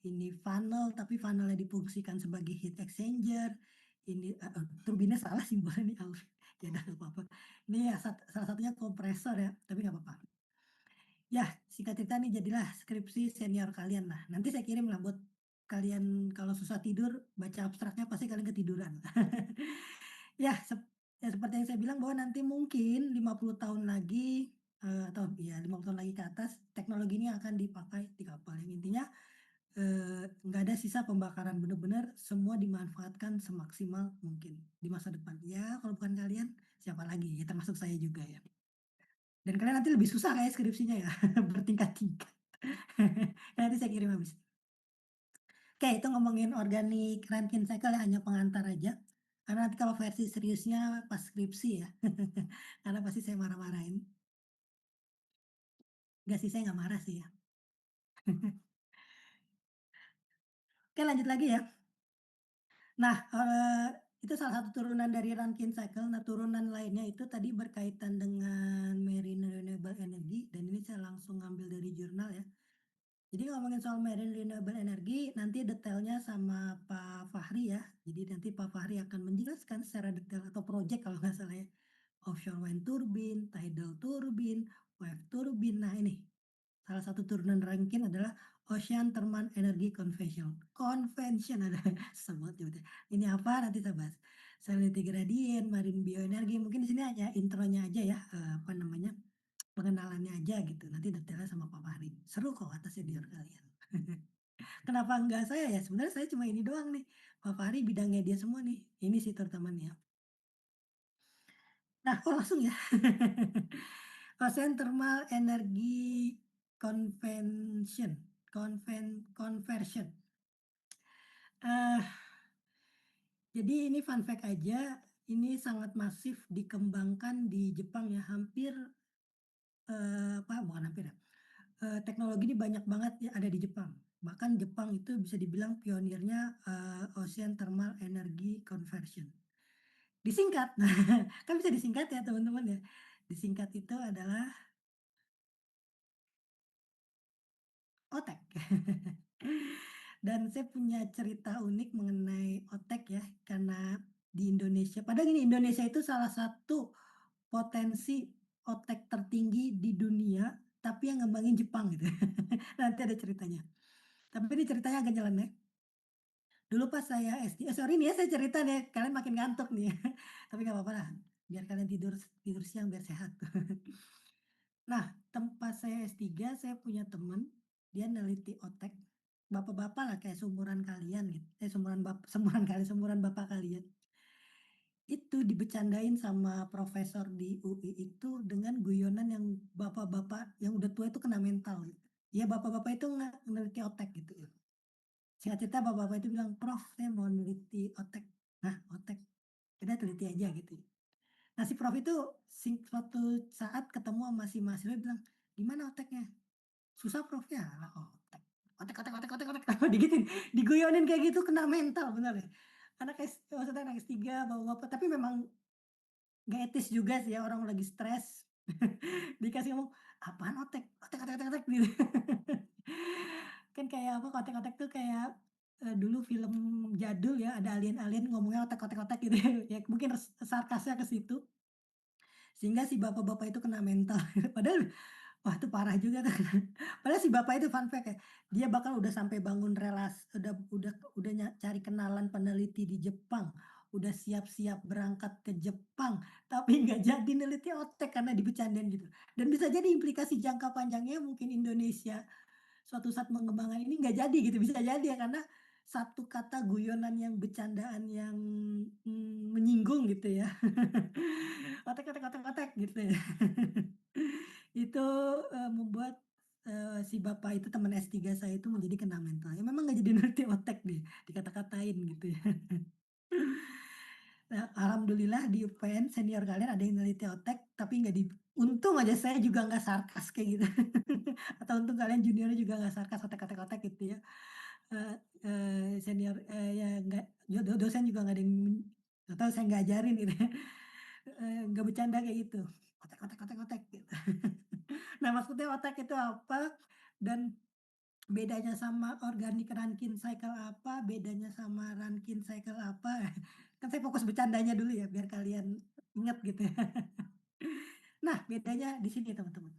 ini funnel, tapi funnel-nya difungsikan sebagai heat exchanger, ini turbinnya salah simbolnya nih, Alf, ya udah nggak apa-apa. Ini ya salah satunya kompresor ya, tapi nggak apa-apa. Ya, singkat cerita nih jadilah skripsi senior kalian lah. Nanti saya kirim lah buat kalian kalau susah tidur, baca abstraknya pasti kalian ketiduran. Ya, ya seperti yang saya bilang bahwa nanti mungkin 50 tahun lagi, atau ya 50 tahun lagi ke atas, teknologi ini akan dipakai di kapal. Yang intinya, nggak ada sisa pembakaran, benar-benar semua dimanfaatkan semaksimal mungkin di masa depan. Ya kalau bukan kalian, siapa lagi? Ya termasuk saya juga ya. Dan kalian nanti lebih susah kayak skripsinya ya, bertingkat-tingkat. Nanti saya kirim habis. Oke, itu ngomongin organik Rankine Cycle ya, hanya pengantar aja. Karena nanti kalau versi seriusnya pas skripsi ya. Karena pasti saya marah-marahin. Enggak sih, saya nggak marah sih ya. Oke lanjut lagi ya. Nah, itu salah satu turunan dari Rankine Cycle. Nah, turunan lainnya itu tadi berkaitan dengan Marine Renewable Energy dan ini saya langsung ngambil dari jurnal ya. Jadi ngomongin soal Marine Renewable Energy, nanti detailnya sama Pak Fahri ya. Jadi nanti Pak Fahri akan menjelaskan secara detail atau project kalau nggak salah ya. Offshore wind turbine, tidal turbine, wave turbine. Nah ini, salah satu turunan Rankine adalah Ocean Thermal Energy Convention. Convention ada susah banget nyebutnya. Ini apa nanti kita bahas. Salinity gradient, marine bioenergi. Mungkin di sini hanya intronya aja ya, apa namanya, pengenalannya aja gitu. Nanti detailnya sama Pak Fahri. Seru kok kata senior kalian. Kenapa enggak saya ya? Sebenarnya saya cuma ini doang nih. Pak Fahri bidangnya dia semua nih. Ini sih terutamanya. Nah, kok langsung ya? Ocean Thermal Energy Convention Conversion. Eh, jadi ini fun fact aja, ini sangat masif dikembangkan di Jepang ya, hampir, apa, bukan hampir ya, teknologi ini banyak banget ya ada di Jepang. Bahkan Jepang itu bisa dibilang pionirnya, Ocean Thermal Energy Conversion. Disingkat, nah kan bisa disingkat ya teman-teman ya. Disingkat itu adalah OTEK. Dan saya punya cerita unik mengenai OTEK ya, karena di Indonesia padahal gini, Indonesia itu salah satu potensi OTEK tertinggi di dunia, tapi yang ngembangin Jepang gitu. Nanti ada ceritanya. Tapi ini ceritanya agak nyeleneh. Dulu pas saya SD sorry nih ya saya cerita nih, kalian makin ngantuk nih. Tapi nggak apa-apa lah, biar kalian tidur tidur siang biar sehat. Nah, tempat saya S3, saya punya temen, dia neliti otek, bapak-bapak lah kayak seumuran kalian gitu, seumuran seumuran kali, seumuran bapak kalian. itu dibecandain sama profesor di UI itu dengan guyonan yang bapak-bapak yang udah tua itu kena mental gitu. Ya bapak-bapak itu neliti otak gitu ya. Singkat cerita bapak-bapak itu bilang, "Prof, saya mau neliti otak." "Hah, otak? Udah teliti aja," gitu. Nah si prof itu suatu saat ketemu sama si mahasiswa bilang, "Gimana otaknya?" "Susah Prof." "Yalah otak, otak," digituin, diguyonin kayak gitu kena mental bener deh. Maksudnya anak S3 bapak-bapak, tapi memang nggak etis juga sih ya orang lagi stres, dikasih ngomong, "Apaan otek? Otek otek otek otek," gitu. Kan kayak apa, otek-otek tuh kayak, dulu film jadul ya, ada alien-alien ngomongnya otek otek otek gitu ya, ya mungkin sarkasnya ke situ, sehingga si bapak-bapak itu kena mental. Padahal wah itu parah juga tuh. Padahal si bapak itu fun fact ya, dia bahkan udah sampai bangun udah cari kenalan peneliti di Jepang, udah siap-siap berangkat ke Jepang, tapi nggak jadi neliti otak karena dibecandain gitu. Dan bisa jadi implikasi jangka panjangnya mungkin Indonesia suatu saat mengembangkan ini nggak jadi gitu, bisa jadi ya karena satu kata guyonan yang bercandaan yang, menyinggung gitu ya. Otek otek otek otek gitu ya. Itu, membuat, si bapak itu teman S3 saya itu menjadi kena mental. Ya memang nggak jadi ngerti otak dia, dikata-katain gitu ya. Nah, alhamdulillah di UPN senior kalian ada yang neliti otak, tapi nggak untung aja saya juga nggak sarkas kayak gitu. Atau untung kalian juniornya juga nggak sarkas otak-otak-otak gitu ya. Eee senior ya nggak dosen juga nggak ada yang nggak tahu saya nggak ajarin gitu ya, nggak bercanda kayak gitu, "Otak otak otak otak," gitu. Nah, maksudnya otak itu apa, dan bedanya sama organic Rankine cycle apa, bedanya sama Rankine cycle apa, kan saya fokus bercandanya dulu ya biar kalian ingat gitu ya. Nah, bedanya di sini teman-teman,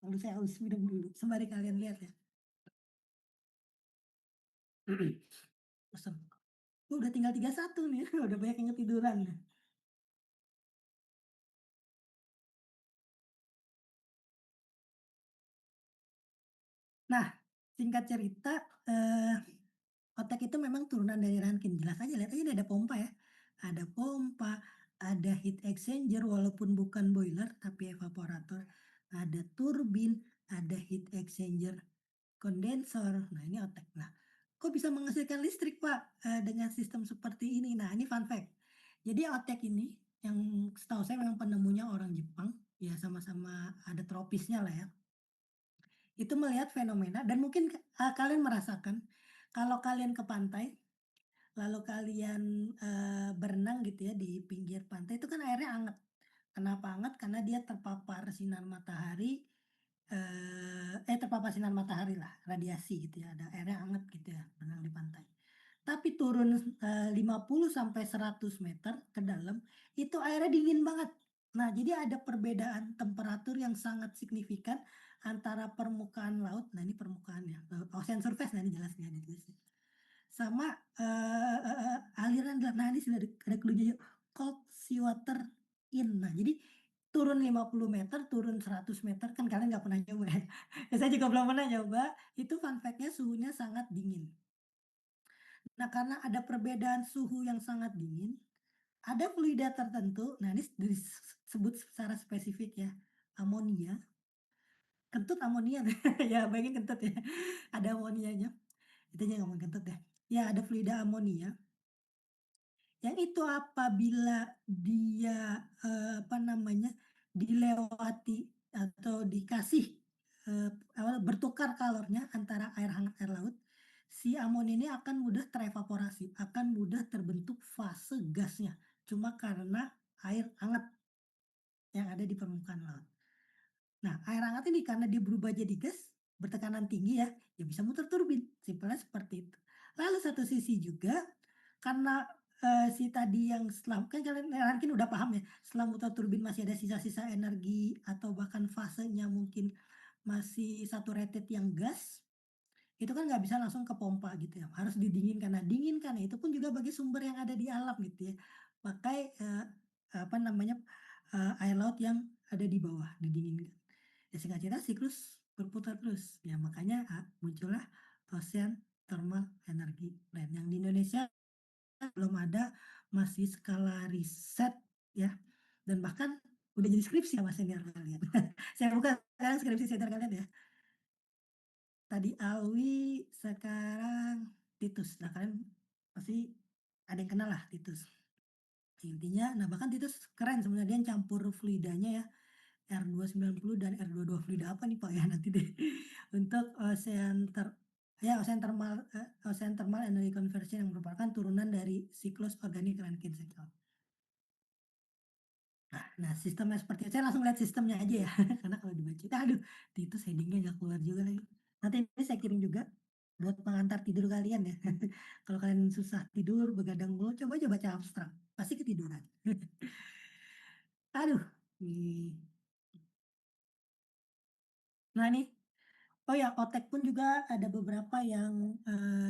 lalu saya haus minum dulu sembari kalian lihat ya. Pesen. Udah tinggal 31 nih, udah banyak yang ketiduran. Nah, singkat cerita, otak itu memang turunan dari Rankin, jelas aja lihat aja nih ada pompa ya. Ada pompa, ada heat exchanger walaupun bukan boiler tapi evaporator, ada turbin, ada heat exchanger, kondensor, nah ini otak. Nah, kok bisa menghasilkan listrik Pak, dengan sistem seperti ini? Nah ini fun fact. Jadi otak ini yang setahu saya memang penemunya orang Jepang, ya sama-sama ada tropisnya lah ya. Itu melihat fenomena dan mungkin, kalian merasakan kalau kalian ke pantai, lalu kalian, berenang gitu ya di pinggir pantai itu kan airnya anget. Kenapa anget? Karena dia terpapar sinar matahari, terpapar sinar matahari lah, radiasi gitu ya, ada airnya anget gitu ya, berenang di pantai. Tapi turun, 50 sampai 100 meter ke dalam, itu airnya dingin banget. Nah, jadi ada perbedaan temperatur yang sangat signifikan antara permukaan laut, nah ini permukaannya, ocean surface nah ini jelas nih ada tulisnya, sama, aliran nah ini sudah ada clue-nya yuk, cold seawater in. Nah, jadi turun 50 meter, turun 100 meter, kan kalian nggak pernah nyoba ya. Ya saya juga belum pernah nyoba, itu fun fact-nya suhunya sangat dingin. Nah, karena ada perbedaan suhu yang sangat dingin, ada fluida tertentu, nah ini disebut secara spesifik ya, amonia, kentut amonia, ya bayangin kentut ya, ada amonianya, itu aja ngomong kentut deh. Ya ada fluida amonia, yang itu apabila dia, apa namanya, dilewati atau dikasih, bertukar kalornya antara air hangat, air laut, si amonia ini akan mudah terevaporasi, akan mudah terbentuk fase gasnya, cuma karena air hangat yang ada di permukaan laut. Nah, air hangat ini karena dia berubah jadi gas, bertekanan tinggi ya, ya bisa muter turbin, simpelnya seperti itu. Lalu satu sisi juga, karena, si tadi yang setelah kan kalian mungkin udah paham ya, setelah muter turbin masih ada sisa-sisa energi atau bahkan fasenya mungkin masih saturated yang gas, itu kan nggak bisa langsung ke pompa gitu ya, harus didinginkan. Nah, dinginkan itu pun juga bagi sumber yang ada di alam gitu ya, pakai, apa namanya, air laut yang ada di bawah, didinginkan. Ya singkat cerita siklus berputar terus. Ya makanya, muncullah Ocean Thermal Energy Plant yang di Indonesia belum ada, masih skala riset ya, dan bahkan udah jadi skripsi sama senior kalian. Saya buka sekarang skripsi senior kalian ya. Tadi Alwi, sekarang Titus. Nah, kalian pasti ada yang kenal lah Titus. Intinya, nah bahkan Titus keren sebenarnya, dia yang campur fluidanya ya, R290 dan R22 fluida apa nih Pak ya nanti deh. Untuk ocean thermal, ocean thermal energy conversion yang merupakan turunan dari siklus organik Rankine cycle. Nah, sistemnya seperti itu, saya langsung lihat sistemnya aja ya, karena kalau dibaca, aduh, Titus heading-nya nggak keluar juga lagi. Nanti ini saya kirim juga buat pengantar tidur kalian ya. Kalau kalian susah tidur, begadang mulu, coba aja baca abstrak, pasti ketiduran. Aduh, nih. Nah nih, oh ya, otek pun juga ada beberapa yang,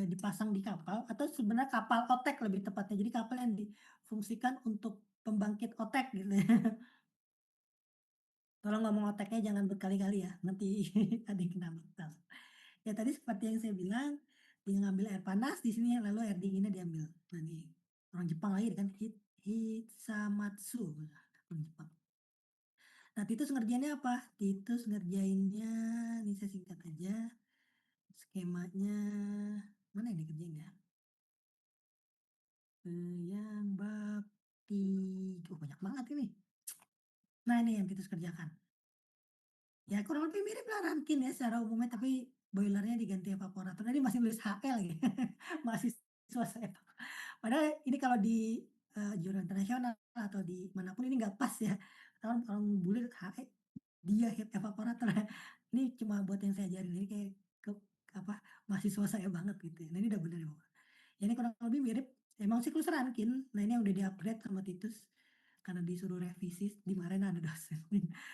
dipasang di kapal atau sebenarnya kapal otek lebih tepatnya. Jadi kapal yang difungsikan untuk pembangkit otek gitu ya. Tolong ngomong oteknya jangan berkali-kali ya, nanti ada yang kena mental. Ya tadi seperti yang saya bilang, dia ngambil air panas di sini lalu air dinginnya diambil. Nah nih, orang Jepang lagi kan Hitsamatsu, orang Jepang. Nah Titus ngerjainnya apa? Titus ngerjainnya, ini saya singkat aja, skemanya, mana yang dikerjain ya? Yang bab oh banyak banget ini. Nah ini yang Titus kerjakan. Ya kurang lebih mirip lah Rankin ya secara umumnya, tapi boilernya diganti evaporator. Tadi masih nulis HL lagi, mahasiswa saya. Padahal ini kalau di, jurnal internasional atau di manapun ini nggak pas ya. Orang bule HE, dia heat evaporator. Ini cuma buat yang saya ajarin, ini kayak ke apa, mahasiswa saya banget gitu ya. Nah ini udah bener ya, Bapak. Ya ini kurang lebih mirip, emang siklus Rankine. Nah ini yang udah di-upgrade sama Titus, karena disuruh revisi, dimarahin ada dosen.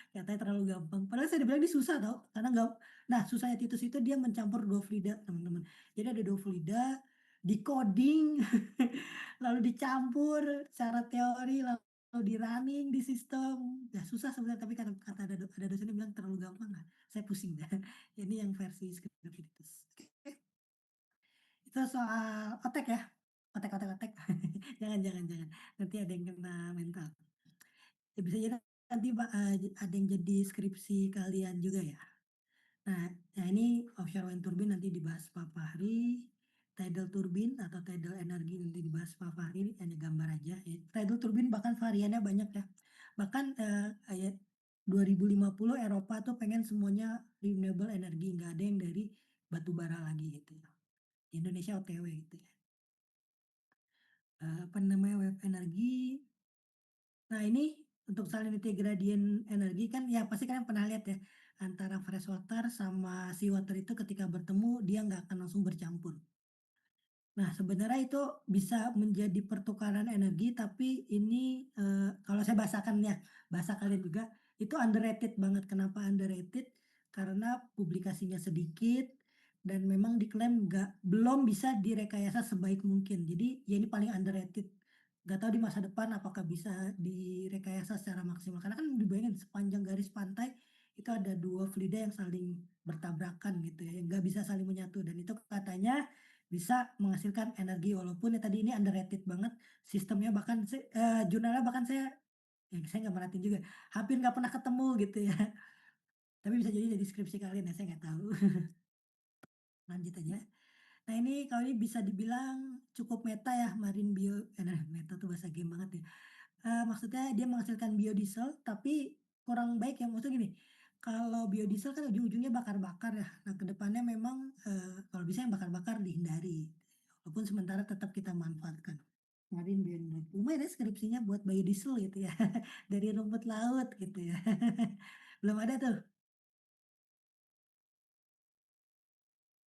Katanya terlalu gampang. Padahal saya dibilang ini susah tau, karena nggak, nah susahnya Titus itu dia mencampur 2 fluida teman-teman. Jadi ada 2 fluida, di-coding, lalu dicampur secara teori, lalu di-running di sistem. Ya susah sebenarnya, tapi kata kata ada dosen yang bilang terlalu gampang. Nah, saya pusing dah. Ini yang versi skripsi Titus. Oke, itu soal otek ya. Otek otek otek. Jangan jangan jangan, nanti ada yang kena mental. Ya bisa jadi nanti, ada yang jadi skripsi kalian juga ya. Nah, ini offshore wind turbine nanti dibahas Pak Fahri, tidal turbine atau tidal energi nanti dibahas Pak Fahri, ini hanya gambar aja ya. Tidal turbine bahkan variannya banyak ya. Bahkan, kayak 2050 Eropa tuh pengen semuanya renewable energy, nggak ada yang dari batu bara lagi gitu ya. Indonesia OTW gitu ya. Apa namanya, wave energi. Nah ini untuk salinity gradient energi kan ya pasti kalian pernah lihat ya, antara fresh water sama sea water itu ketika bertemu dia nggak akan langsung bercampur. Nah, sebenarnya itu bisa menjadi pertukaran energi, tapi ini, kalau saya bahasakan ya, bahasa kalian juga, itu underrated banget. Kenapa underrated? Karena publikasinya sedikit dan memang diklaim belum bisa direkayasa sebaik mungkin. Jadi, ya ini paling underrated. Nggak tahu di masa depan apakah bisa direkayasa secara maksimal. Karena kan dibayangin sepanjang garis pantai itu ada 2 fluida yang saling bertabrakan gitu ya, yang nggak bisa saling menyatu dan itu katanya bisa menghasilkan energi walaupun ya tadi ini underrated banget sistemnya bahkan jurnalnya bahkan saya nggak merhatiin juga, hampir nggak pernah ketemu gitu ya. Tapi bisa jadi skripsi kalian ya, saya nggak tahu. Lanjut aja. Nah ini kalau ini bisa dibilang cukup meta ya marine bio nah meta tuh bahasa game banget ya. Maksudnya dia menghasilkan biodiesel tapi kurang baik ya, maksudnya gini, kalau biodiesel kan ujung-ujungnya bakar-bakar ya. Nah ke depannya memang, kalau bisa yang bakar-bakar dihindari, walaupun sementara tetap kita manfaatkan. Marine bioenergi, lumayan ya skripsinya buat biodiesel gitu ya, dari rumput laut gitu ya. Belum ada tuh,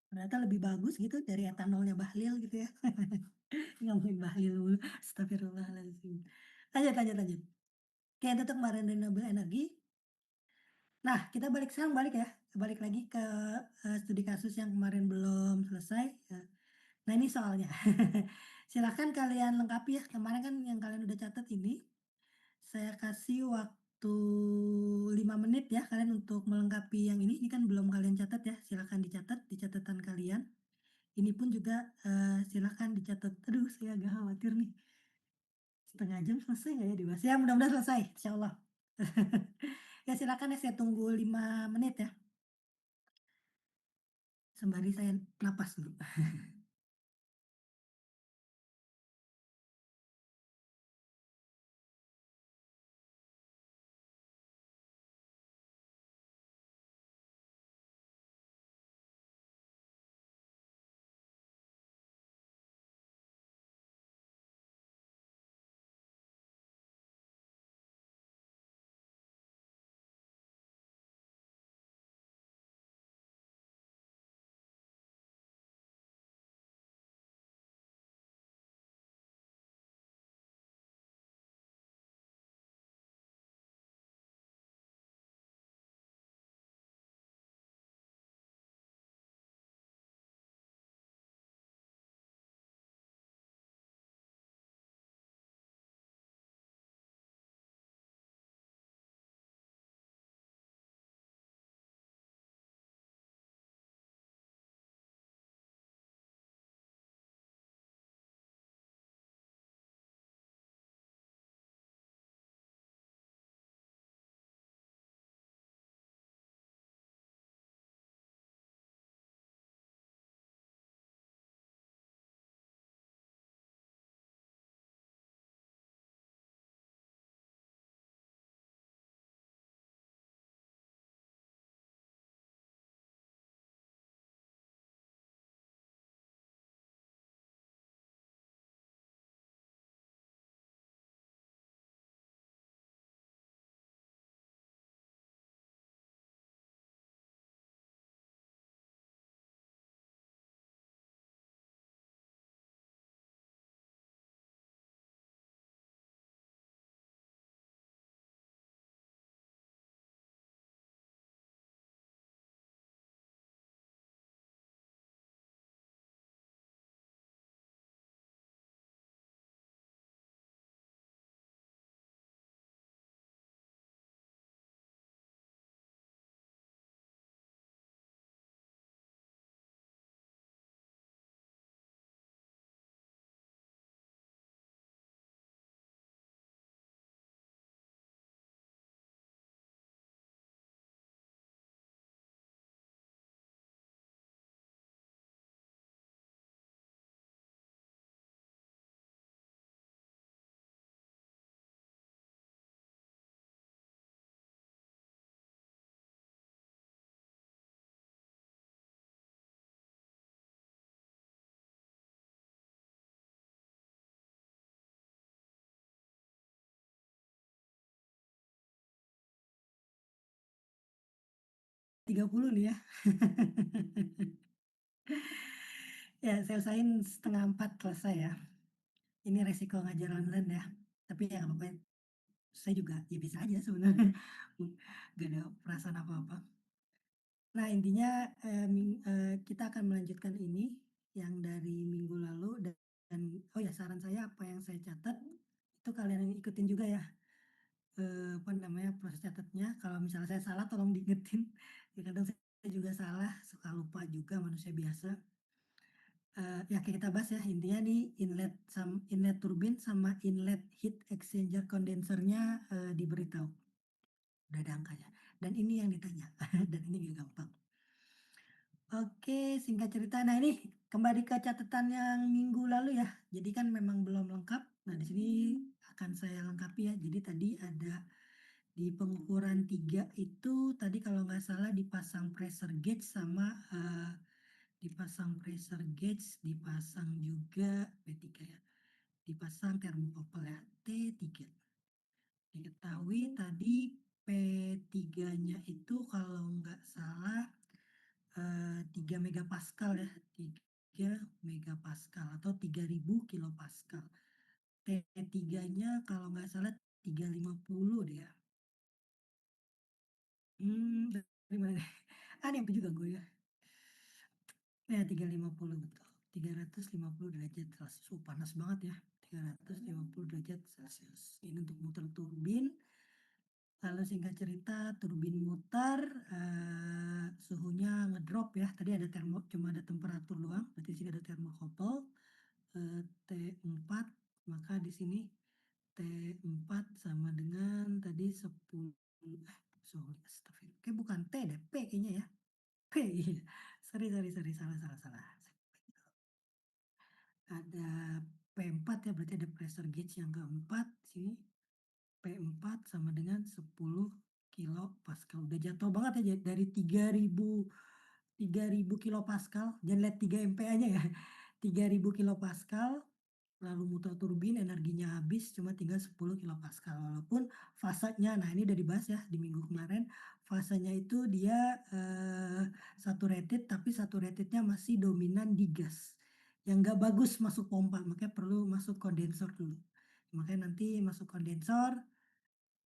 ternyata lebih bagus gitu dari etanolnya Bahlil gitu ya. Ngomongin Bahlil mulu, astagfirullahaladzim. Lanjut lanjut lanjut. Oke, itu tuh kemarin renewable energy. Nah, kita sekarang balik ya, balik lagi ke, studi kasus yang kemarin belum selesai, nah ini soalnya. Silakan kalian lengkapi ya, kemarin kan yang kalian udah catat ini, saya kasih waktu 5 menit ya kalian untuk melengkapi yang ini kan belum kalian catat ya, silakan dicatat di catatan kalian. Ini pun juga, silakan dicatat. Aduh saya agak khawatir nih, setengah jam selesai nggak ya dibahas? Ya mudah-mudahan selesai, insyaallah. Ya silakan ya, saya tunggu 5 menit ya, sembari saya napas dulu. 30 nih ya. Ya saya usahain 3:30 selesai ya. Ini resiko ngajar online ya, tapi ya nggak apa-apa, saya juga ya bisa aja sebenarnya, nggak ada perasaan apa-apa. Nah intinya, kita akan melanjutkan ini yang dari minggu lalu dan oh ya saran saya apa yang saya catat, itu kalian ikutin juga ya, apa namanya, proses catatnya. Kalau misalnya saya salah tolong diingetin, ya kadang saya juga salah, suka lupa juga manusia biasa. Ya kayak kita bahas ya, intinya nih inlet turbin sama inlet heat exchanger condensernya, diberitahu, udah ada angkanya, dan ini yang ditanya, dan ini nggak gampang. Oke, singkat cerita, nah ini kembali ke catatan yang minggu lalu ya. Jadi kan memang belum lengkap. Nah, di sini akan saya lengkapi ya. Jadi tadi ada di pengukuran 3 itu tadi kalau nggak salah dipasang pressure gauge sama dipasang pressure gauge, dipasang juga P3 ya. Dipasang thermocouple ya, T3. Diketahui tadi P3-nya itu kalau nggak salah 3 megapascal ya, 3 megapascal atau 3000 kilopascal. T3-nya kalau nggak salah 350 deh ya. Dari mana nih? Ah, nyampe juga gue ya. Ya 350 betul, 350 derajat Celcius, panas banget ya, 350 derajat Celcius. Ini untuk muter turbin, Lalu singkat cerita turbin muter, suhunya ngedrop ya, tadi ada cuma ada temperatur doang, berarti di sini ada thermocouple, T4, maka di sini T4 sama dengan tadi 10 sorry astagfirullah, kayaknya bukan T deh, P kayaknya ya, P iya, sorry, salah salah salah. Ada P4 ya, berarti ada pressure gauge yang keempat, sini P4 sama dengan 10 kilo Pascal. Udah jatuh banget ya dari 3.000 kilopascal, jangan lihat 3 MPa-nya ya. 3.000 kilopascal, lalu muter turbin energinya habis cuma tinggal 10 kilopascal. Walaupun fasenya, nah ini udah dibahas ya di minggu kemarin, fasenya itu dia saturated, tapi saturatednya masih dominan di gas. Yang nggak bagus masuk pompa, makanya perlu masuk kondensor dulu. Makanya nanti masuk kondensor,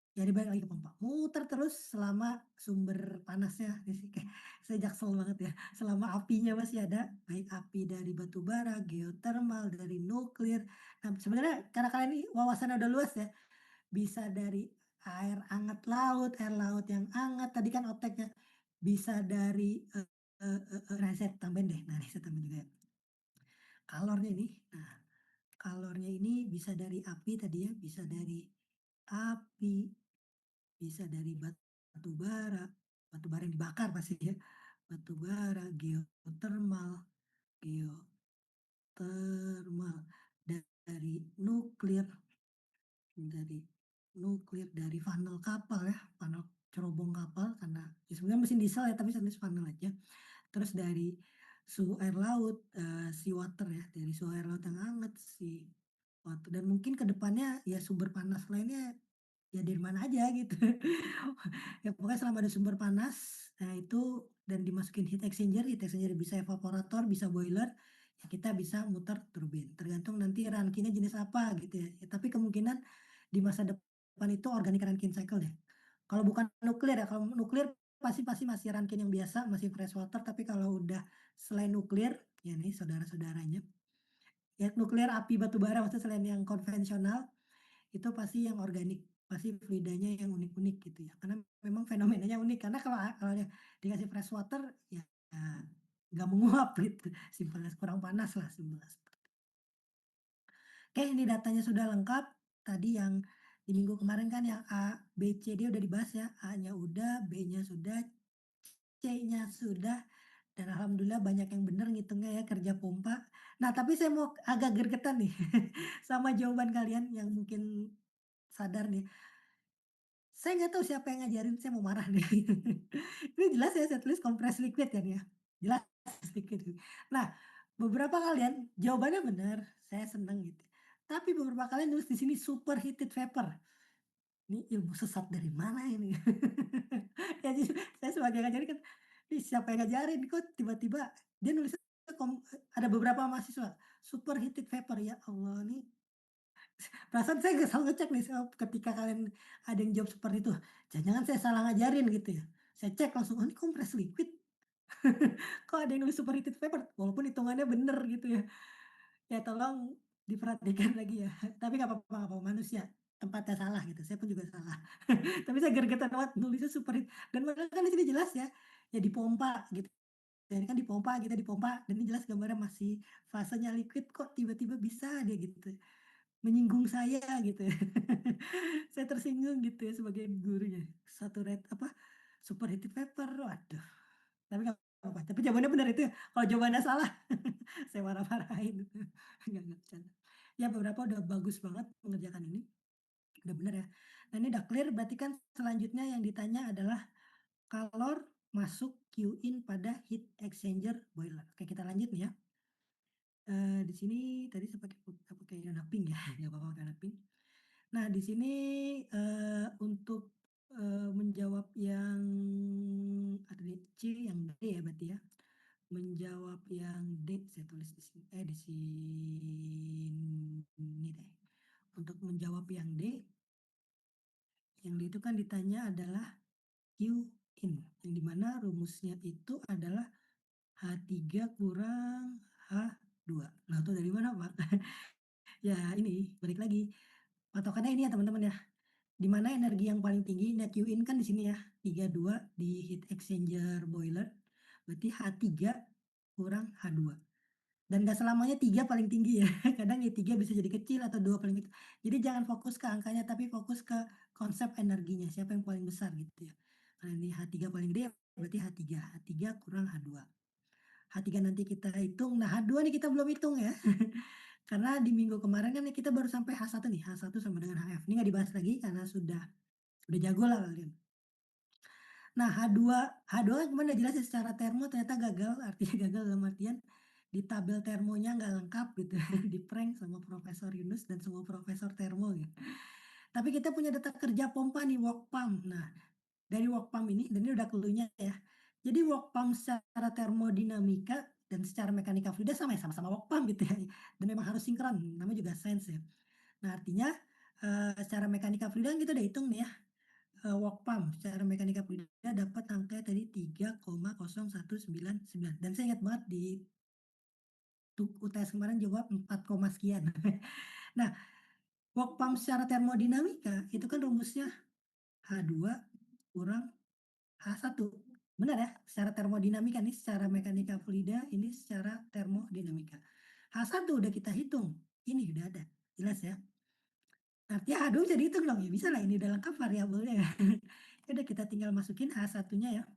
jadi balik lagi ke pompa, muter terus selama sumber panasnya di kayak saya jaksel banget ya, selama apinya masih ada, baik api dari batu bara, geotermal, dari nuklir. Nah, sebenarnya karena kalian ini wawasannya udah luas ya, bisa dari air laut yang hangat, tadi kan oteknya, bisa dari, nah saya tambahin deh, nah ini saya tambahin juga ya, kalornya ini, nah kalornya ini bisa dari api tadi ya, bisa dari api, bisa dari batu bara yang dibakar pasti ya, batu bara, geotermal, dari nuklir, dari dari funnel kapal ya, funnel cerobong kapal karena ya sebenarnya mesin diesel ya, tapi sejenis funnel aja. Terus dari suhu air laut, sea water ya, dari suhu air laut yang hangat, water, dan mungkin ke depannya ya sumber panas lainnya ya dari mana aja gitu. Ya pokoknya selama ada sumber panas, nah itu dan dimasukin heat exchanger bisa evaporator, bisa boiler, ya kita bisa muter turbin. Tergantung nanti rangkingnya jenis apa gitu ya. Ya tapi kemungkinan di masa depan itu organic rankine cycle deh. Kalau bukan nuklir ya, kalau nuklir pasti pasti masih rankine yang biasa, masih fresh water, tapi kalau udah selain nuklir, ya nih saudara-saudaranya, ya nuklir api batu bara maksudnya selain yang konvensional, itu pasti yang organik, pasti fluidanya yang unik-unik gitu ya, karena memang fenomenanya unik, karena kalau yang dikasih fresh water ya nggak menguap gitu, simpelnya kurang panas lah simpelnya. Oke, ini datanya sudah lengkap, tadi yang di minggu kemarin kan yang A, B, C, D udah dibahas ya, A-nya udah, B-nya sudah, C-nya sudah, dan alhamdulillah banyak yang bener ngitungnya ya, kerja pompa. Nah, tapi saya mau agak gregetan nih sama jawaban kalian yang mungkin sadar nih. Saya nggak tahu siapa yang ngajarin, saya mau marah nih. Ini jelas ya saya tulis compressed liquid kan ya, jelas liquid. Nah, beberapa kalian jawabannya benar, saya seneng gitu. Tapi beberapa kalian nulis di sini superheated vapor. Ini ilmu sesat dari mana ini? Ya jadi saya sebagai ngajarin kan, ih siapa yang ngajarin kok tiba-tiba dia nulisnya ada beberapa mahasiswa, superheated vapor, ya Allah nih. Perasaan saya nggak selalu ngecek nih ketika kalian ada yang jawab seperti itu, jangan-jangan saya salah ngajarin gitu ya. Saya cek langsung, "Oh ini compressed liquid, kok ada yang nulis superheated vapor?" Walaupun hitungannya bener gitu ya. Ya tolong diperhatikan lagi ya, tapi nggak apa-apa, manusia, tempatnya salah gitu, saya pun juga salah. Tapi saya gregetan banget nulisnya dan padahal kan di sini jelas ya, ya dipompa gitu, ya kan dipompa, kita dipompa dan ini jelas gambarnya masih fasenya liquid kok tiba-tiba bisa dia gitu. Menyinggung saya gitu ya. Saya tersinggung gitu ya sebagai gurunya. Superheated vapor, waduh. Tapi nggak apa-apa, tapi jawabannya benar itu ya, kalau jawabannya salah saya marah-marahin. Enggak, bercanda. Ya beberapa udah bagus banget mengerjakan ini, udah bener ya. Nah ini udah clear berarti kan selanjutnya yang ditanya adalah kalor masuk Q in pada heat exchanger boiler. Oke kita lanjut nih ya. Di sini tadi saya pakai warna pink ya, nggak apa-apa pakai warna pink. Nah, di sini, untuk, menjawab yang tadi C, yang D ya berarti ya. Menjawab yang D, saya tulis di sini, di sini deh. Untuk menjawab yang D itu kan ditanya adalah Q in, yang di mana rumusnya itu adalah H3 kurang H2. Nah, itu dari mana, Pak? Ya ini, balik lagi, patokannya ini ya teman-teman ya. di mana energi yang paling tinggi, nah Qin kan di sini ya, 32 di heat exchanger boiler, berarti H3 kurang H2. Dan nggak selamanya 3 paling tinggi ya, kadang ya 3 bisa jadi kecil atau 2 paling kecil. Jadi jangan fokus ke angkanya, tapi fokus ke konsep energinya, siapa yang paling besar gitu ya. Nah ini H3 paling gede, berarti H3, H3 kurang H2. H3 nanti kita hitung, nah H2 nih kita belum hitung ya. Karena di minggu kemarin kan kita baru sampai H1 nih, H1 sama dengan HF. Ini nggak dibahas lagi karena udah jago lah kalian. Nah H2 kan kemarin udah jelasin secara termo ternyata gagal, artinya gagal dalam artian di tabel termonya nggak lengkap gitu, di-prank sama Profesor Yunus dan semua profesor termo gitu. Tapi kita punya data kerja pompa nih, work pump. Nah, dari work pump ini, dan ini udah clue-nya ya. Jadi work pump secara termodinamika dan secara mekanika fluida sama ya, sama-sama work pump gitu ya. Dan memang harus sinkron, namanya juga sense ya. Nah, artinya secara mekanika fluida kan kita udah hitung nih ya, work pump secara mekanika fluida dapat angka tadi 3,0199 dan saya ingat banget di UTS kemarin jawab 4, sekian. Nah, work pump secara termodinamika itu kan rumusnya H2 kurang H1. Benar ya? Secara termodinamika nih, secara mekanika fluida, ini secara termodinamika. H1 udah kita hitung, ini udah ada, jelas ya. Artinya H2 bisa dihitung dong ya, bisa lah ini udah lengkap variabelnya ya. Ya udah kita tinggal masukin H1-nya ya.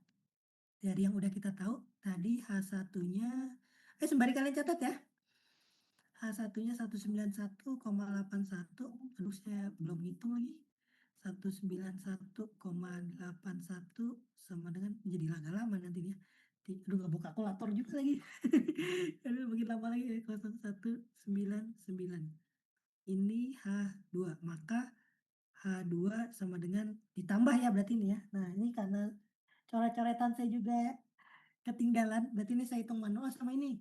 Dari yang udah kita tahu, tadi H1-nya, sembari kalian catat ya. H1-nya 191,81, aduh saya belum hitung lagi. 191,81 sama dengan jadi agak lama nantinya. Aduh nggak buka kalkulator juga lagi. Aduh makin lama lagi ya, 0199. Ini H2, maka H2 sama dengan ditambah ya berarti ini ya. Nah ini karena coret-coretan saya juga ketinggalan, berarti ini saya hitung manual sama ini.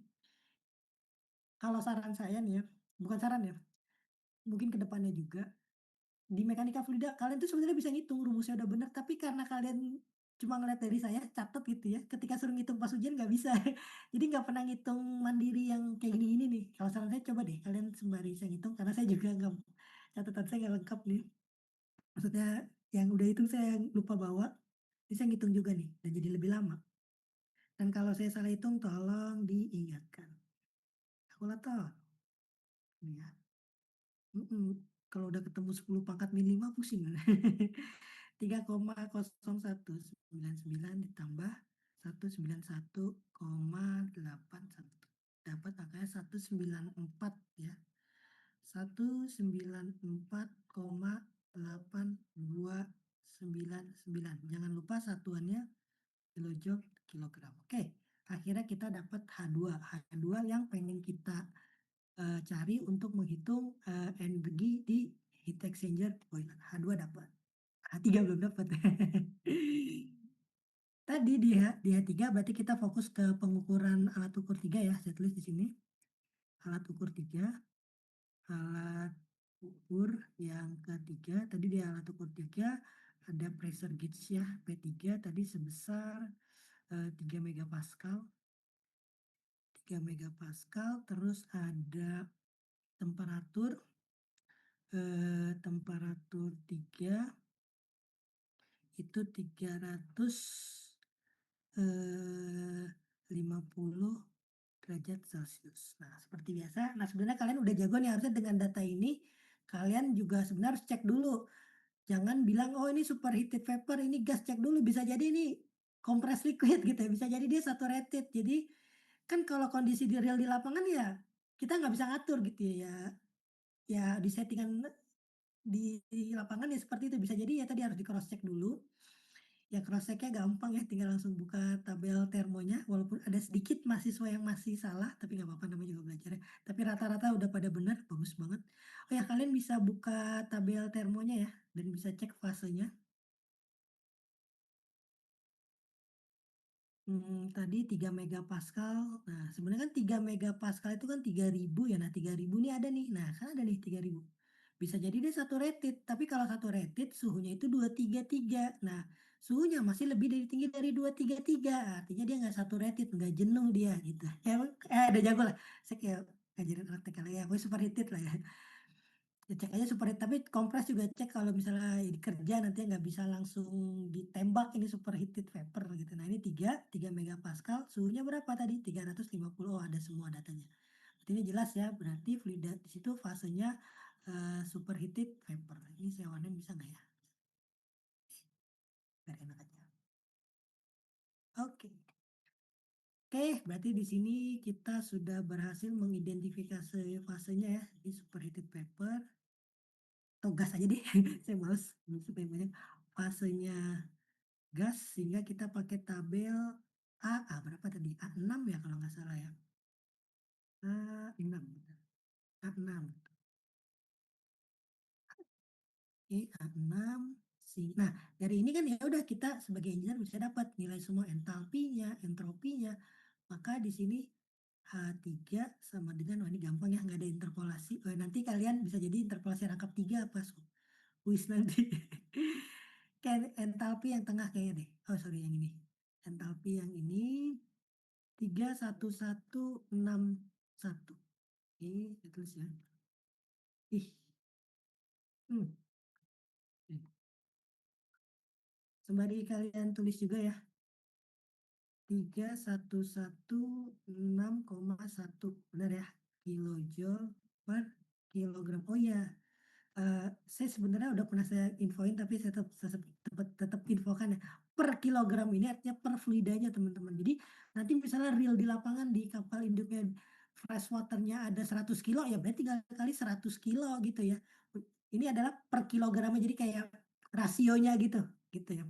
Kalau saran saya nih ya, bukan saran ya, mungkin ke depannya juga, di mekanika fluida kalian tuh sebenarnya bisa ngitung rumusnya udah bener, tapi karena kalian cuma ngeliat dari saya catat gitu ya, ketika suruh ngitung pas ujian nggak bisa. Jadi nggak pernah ngitung mandiri yang kayak gini-gini nih. Kalau saran saya coba deh kalian sembari saya ngitung, karena saya juga nggak catatan saya nggak lengkap nih. Maksudnya yang udah itu saya lupa bawa, jadi saya ngitung juga nih dan jadi lebih lama. Dan kalau saya salah hitung tolong diingatkan. Kalkulator, nih ya. Kalau udah ketemu 10 pangkat min 5 pusing. 3,0199 ditambah 191,81. Dapat angkanya 194 ya. 194,8299. Jangan lupa satuannya kilojoule kilogram. Oke, akhirnya kita dapat H2. H2 yang pengen kita cari untuk menghitung energi di heat exchanger boiler. H2 dapat, H3 belum dapat. Tadi di H3 berarti kita fokus ke pengukuran alat ukur 3 ya, saya tulis di sini. Alat ukur 3, alat ukur yang ketiga, tadi di alat ukur 3 ada pressure gauge ya, P3 tadi sebesar 3 megapascal. 3 megapascal, terus ada temperatur temperatur 3 itu 350 derajat Celcius. Nah, seperti biasa, nah sebenarnya kalian udah jago nih harusnya dengan data ini, kalian juga sebenarnya harus cek dulu. Jangan bilang, "Oh ini superheated vapor, ini gas," cek dulu bisa jadi ini compressed liquid gitu ya, bisa jadi dia saturated. Jadi, kan kalau kondisi di real di lapangan ya, kita nggak bisa ngatur gitu ya, ya di settingan di lapangan ya seperti itu, bisa jadi ya tadi harus di cross check dulu. Ya cross check-nya gampang ya, tinggal langsung buka tabel termonya, walaupun ada sedikit mahasiswa yang masih salah, tapi nggak apa-apa namanya juga belajar ya. Tapi rata-rata udah pada benar, bagus banget. Oh ya, kalian bisa buka tabel termonya ya, dan bisa cek fasenya. Tadi 3 megapascal. Nah, sebenarnya kan 3 megapascal itu kan 3.000 ya. Nah, 3.000 nih ada nih. Nah, kan ada nih 3.000. Bisa jadi dia saturated, tapi kalau saturated suhunya itu 233. Nah, suhunya masih lebih dari tinggi dari 233. Artinya dia nggak saturated, nggak jenuh dia gitu. Udah jago lah. Saya kayak ngajarin anak TK lah ya, pokoknya superheated lah ya. Ya cek aja superheat, tapi kompres juga cek kalau misalnya kerja nanti nggak bisa langsung ditembak ini superheated vapor gitu. Nah ini 3 megapascal, suhunya berapa tadi? 350, oh ada semua datanya. Berarti ini jelas ya, berarti fluida di situ fasenya superheated vapor. Ini saya warnain bisa nggak ya? Biar enak aja. Oke. Oke, berarti di sini kita sudah berhasil mengidentifikasi fasenya ya di superheated vapor. Atau gas aja deh, saya males supaya banyak. Fasenya gas sehingga kita pakai tabel A berapa tadi? A6 ya kalau nggak salah ya. A6, benar. A6. Oke, A6 nah dari ini kan ya udah kita sebagai engineer bisa dapat nilai semua entalpinya, entropinya. Maka di sini H3 sama dengan, wah ini gampang ya, nggak ada interpolasi. Oh, nanti kalian bisa jadi interpolasi rangkap 3 pas kuis nanti. Kayak entalpi yang tengah kayaknya deh. Oh sorry yang ini. Entalpi yang ini 31161. Oke, saya tulis ya. Ih, hmm. Sembari kalian tulis juga ya. 31161 benar ya, kilojoule per kilogram. Oh iya, saya sebenarnya udah pernah saya infoin tapi saya tetap infokan ya, per kilogram ini artinya per fluidanya teman-teman. Jadi nanti misalnya real di lapangan di kapal induknya fresh water-nya ada 100 kilo ya berarti tinggal kali 100 kilo gitu ya. Ini adalah per kilogramnya jadi kayak rasionya gitu, gitu ya.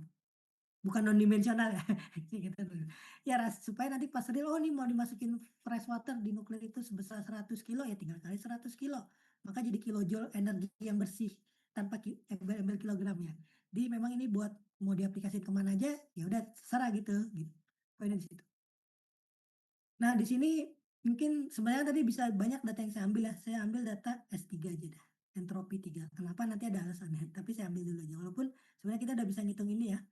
Bukan non dimensional ya, gitu dulu. Ya supaya nanti pas real, oh ini mau dimasukin fresh water di nuklir itu sebesar 100 kilo ya tinggal kali 100 kilo. Maka jadi kilojoule energi yang bersih tanpa embel-embel kilogramnya. Jadi memang ini buat mau diaplikasikan kemana aja, ya udah terserah gitu, gitu. Poinnya di situ. Nah di sini mungkin sebenarnya tadi bisa banyak data yang saya ambil ya, saya ambil data S3 aja dah, entropi 3. Kenapa nanti ada alasannya, tapi saya ambil dulu aja. Walaupun sebenarnya kita udah bisa ngitung ini ya.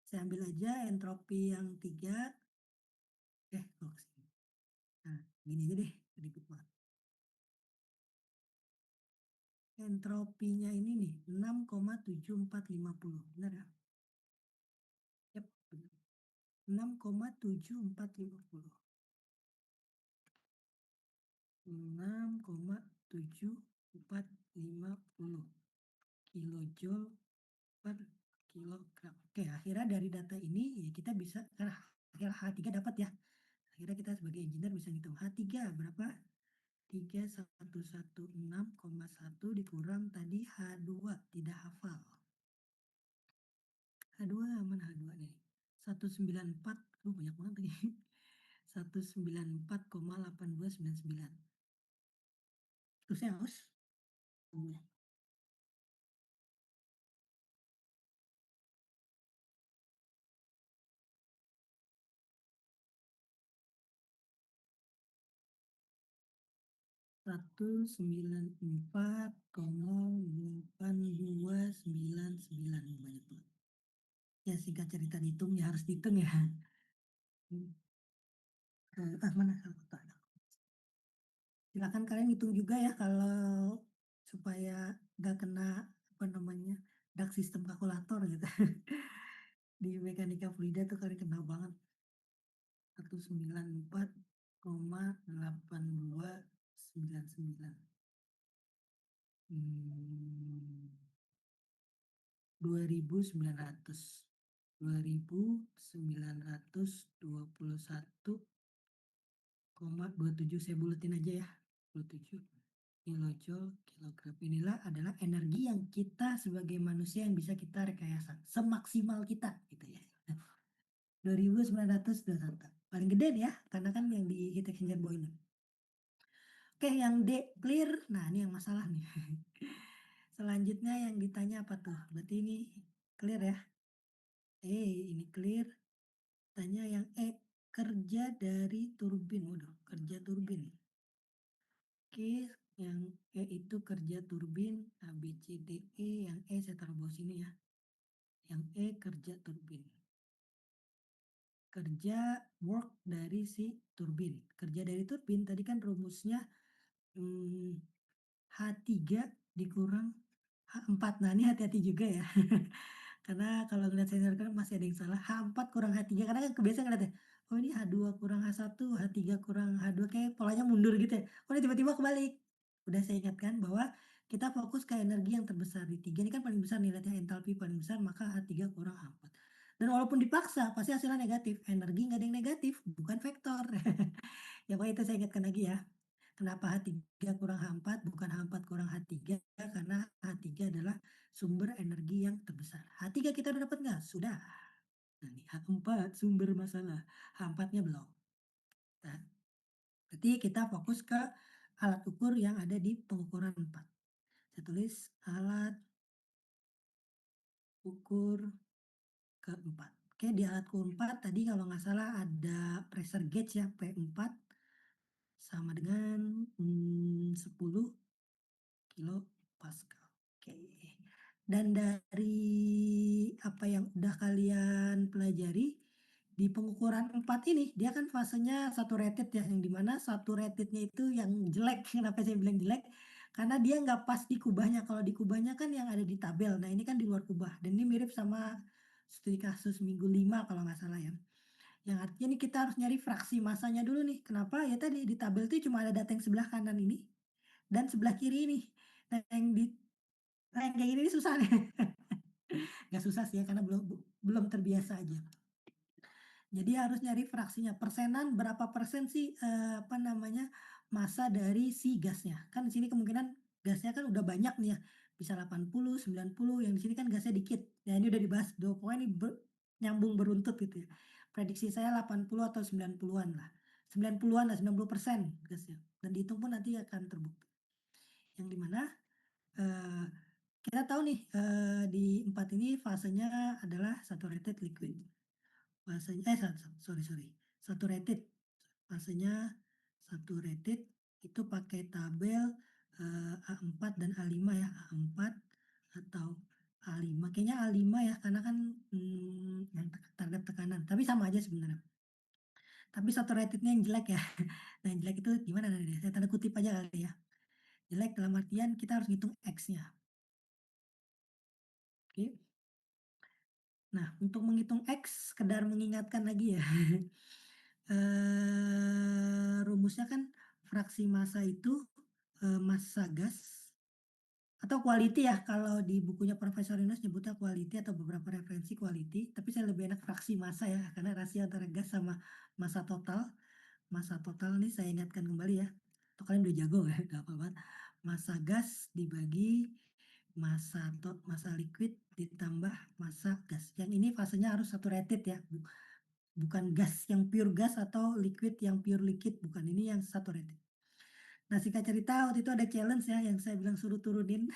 Saya ambil aja entropi yang 3. Kok kesini. Nah, gini aja deh, ribet banget. Entropinya ini nih, 6,7450. Benar ya? Yap, benar. 6,7450. 6,7450 kilojoule per kilogram. Oke, akhirnya dari data ini ya kita bisa, karena akhirnya H3 dapat ya. Akhirnya kita sebagai engineer bisa ngitung H3 berapa? 3116,1 dikurang tadi H2, tidak hafal. H2 mana H2 nih? 194, banyak banget lagi. 194,8299. Terus saya harus 194,8299, banyak banget. Ya singkat cerita dihitung ya harus dihitung ya. Mana kotak? Silakan kalian hitung juga ya kalau supaya nggak kena apa namanya dark system kalkulator gitu. Di mekanika fluida tuh kalian kena banget. 194,8299. 2.900. 2.921,27 saya bulatin aja ya. 27 kilojoule kilogram. Inilah adalah energi yang kita sebagai manusia yang bisa kita rekayasa semaksimal kita gitu ya. 2.921. Paling gede ya, karena kan yang di heat exchanger boiler. Oke, yang D clear. Nah, ini yang masalah nih. Selanjutnya yang ditanya apa tuh? Berarti ini clear ya. Ini clear. Tanya yang kerja dari turbin. Waduh, kerja turbin. Oke, yang itu kerja turbin A, B, C, D, E. Yang saya taruh bawah sini ya. Yang kerja turbin. Kerja work dari si turbin. Kerja dari turbin tadi kan rumusnya H3 dikurang H4. Nah, ini hati-hati juga ya. Karena kalau ngeliat senior kan masih ada yang salah, H4 kurang H3 karena kan kebiasaan ngeliatnya, oh ini H2 kurang H1, H3 kurang H2 kayak polanya mundur gitu ya. Oh ini tiba-tiba kebalik. Udah saya ingatkan bahwa kita fokus ke energi yang terbesar di 3 ini kan paling besar nih lihatnya entalpi paling besar maka H3 kurang H4. Dan walaupun dipaksa pasti hasilnya negatif, energi nggak ada yang negatif, bukan vektor. Ya pokoknya itu saya ingatkan lagi ya. Kenapa H3 kurang H4 bukan H4 kurang H3 karena H3 adalah sumber energi yang terbesar. H3 kita udah dapat nggak? Sudah. Nah nih H4 sumber masalah, H4-nya belum. Nah, berarti kita fokus ke alat ukur yang ada di pengukuran 4. Saya tulis alat ukur keempat. Oke, di alat ukur 4 tadi kalau nggak salah ada pressure gauge ya, P4 sama dengan 10 kilo Pascal. Oke. Dan dari apa yang udah kalian pelajari, di pengukuran 4 ini, dia kan fasenya saturated ya, yang di mana saturated-nya itu yang jelek. Kenapa saya bilang jelek? Karena dia nggak pas di kubahnya. Kalau di kubahnya kan yang ada di tabel. Nah, ini kan di luar kubah. Dan ini mirip sama studi kasus minggu 5 kalau nggak salah ya. Yang artinya nih kita harus nyari fraksi massanya dulu nih. Kenapa? Ya tadi di tabel itu cuma ada data yang sebelah kanan ini dan sebelah kiri ini. Nah, yang kayak gini nih susah nih. Nggak susah sih ya karena belum terbiasa aja. Jadi harus nyari fraksinya, persenan berapa persen sih, apa namanya, massa dari si gasnya. Kan di sini kemungkinan gasnya kan udah banyak nih ya, bisa 80, 90, yang di sini kan gasnya dikit. Ya ini udah dibahas pokoknya ini nyambung beruntut gitu ya. Prediksi saya 80 atau 90-an lah. 90-an lah, 90% gasnya. Dan dihitung pun nanti akan terbukti. Yang di mana, eee kita tahu nih, di 4 ini fasenya adalah saturated liquid. Fasenya sorry, saturated. Fasenya saturated itu pakai tabel, A4 dan A5 ya, A4 atau A5. Kayaknya A5 ya, karena kan, yang terhadap tekanan, tapi sama aja sebenarnya. Tapi saturatednya yang jelek ya. Nah, yang jelek itu gimana nih, saya tanda kutip aja kali ya. Jelek dalam artian kita harus ngitung X-nya, oke. Nah, untuk menghitung X, sekedar mengingatkan lagi ya, rumusnya kan fraksi massa itu, massa gas atau quality ya, kalau di bukunya Profesor Yunus nyebutnya quality atau beberapa referensi quality, tapi saya lebih enak fraksi massa ya, karena rasio antara gas sama massa total. Massa total nih saya ingatkan kembali ya, atau kalian udah jago ya, nggak apa banget. Massa gas dibagi massa liquid ditambah massa gas. Yang ini fasenya harus saturated ya, bukan gas yang pure gas atau liquid yang pure liquid, bukan, ini yang saturated. Nah, singkat cerita waktu itu ada challenge ya yang saya bilang suruh turunin,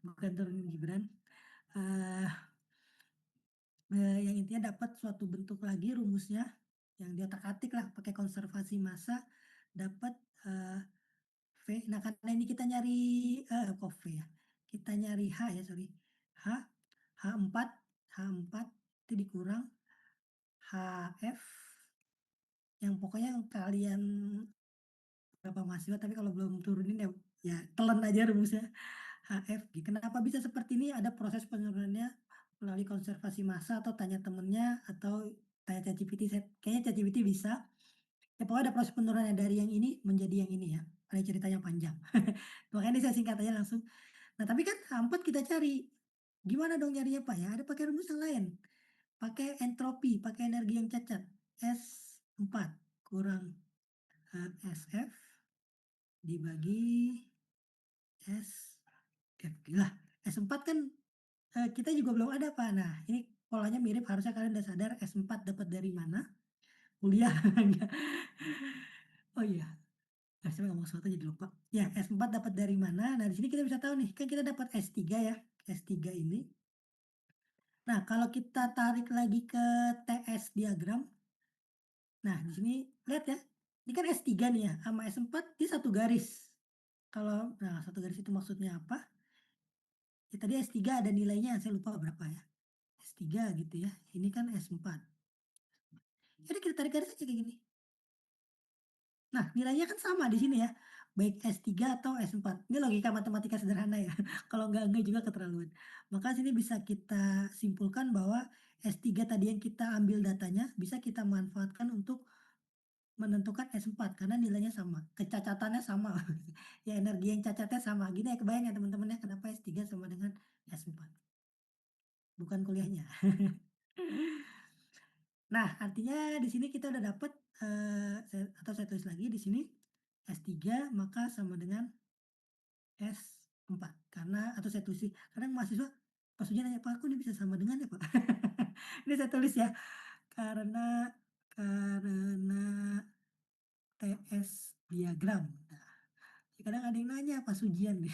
bukan turunin Gibran, eee yang intinya dapat suatu bentuk lagi rumusnya, yang diotak-atik lah pakai konservasi massa, dapat, V. Nah, karena ini kita nyari, kok V ya, kita nyari H ya, sorry, H, H4 H4 itu dikurang HF, yang pokoknya yang kalian berapa mahasiswa, tapi kalau belum turunin ya ya telan aja rumusnya, HFG. Kenapa bisa seperti ini? Ada proses penurunannya melalui konservasi massa atau tanya temennya atau tanya ChatGPT, kayaknya ChatGPT bisa. Ya pokoknya ada proses penurunannya dari yang ini menjadi yang ini ya, ada ceritanya panjang. Makanya ini saya singkat aja langsung. Nah, tapi kan H4 kita cari, gimana dong nyarinya Pak ya? Ada pakai rumus yang lain, pakai entropi, pakai energi yang cacat, S4 kurang, SF dibagi SFG. Lah, S4 kan, kita juga belum ada Pak. Nah, ini polanya mirip, harusnya kalian udah sadar S4 dapat dari mana, kuliah enggak. Oh iya, saya ngomong sesuatu jadi lupa. Ya, S4 dapat dari mana, nah di sini kita bisa tahu nih, kan kita dapat S3 ya, S3 ini. Nah, kalau kita tarik lagi ke TS diagram, nah di sini lihat ya, ini kan S3 nih ya, sama S4 dia satu garis. Nah, satu garis itu maksudnya apa? Ya tadi S3 ada nilainya, saya lupa berapa ya, S3 gitu ya, ini kan S4. Jadi kita tarik garis aja kayak gini. Nah, nilainya kan sama di sini ya, baik S3 atau S4. Ini logika matematika sederhana ya, kalau enggak juga keterlaluan. Maka sini bisa kita simpulkan bahwa S3 tadi yang kita ambil datanya, bisa kita manfaatkan untuk menentukan S4 karena nilainya sama, kecacatannya sama, ya energi yang cacatnya sama. Gini ya, kebayang ya teman-teman ya, kenapa S3 sama dengan S4, bukan kuliahnya. Nah, artinya di sini kita udah dapet, saya tulis lagi di sini, S3 maka sama dengan S4 karena atau saya tulis sih, kadang mahasiswa pas ujian nanya, "Pak, kok ini bisa sama dengan ya, Pak?" Ini saya tulis ya, karena TS diagram. Nah, kadang ada yang nanya pas ujian nih,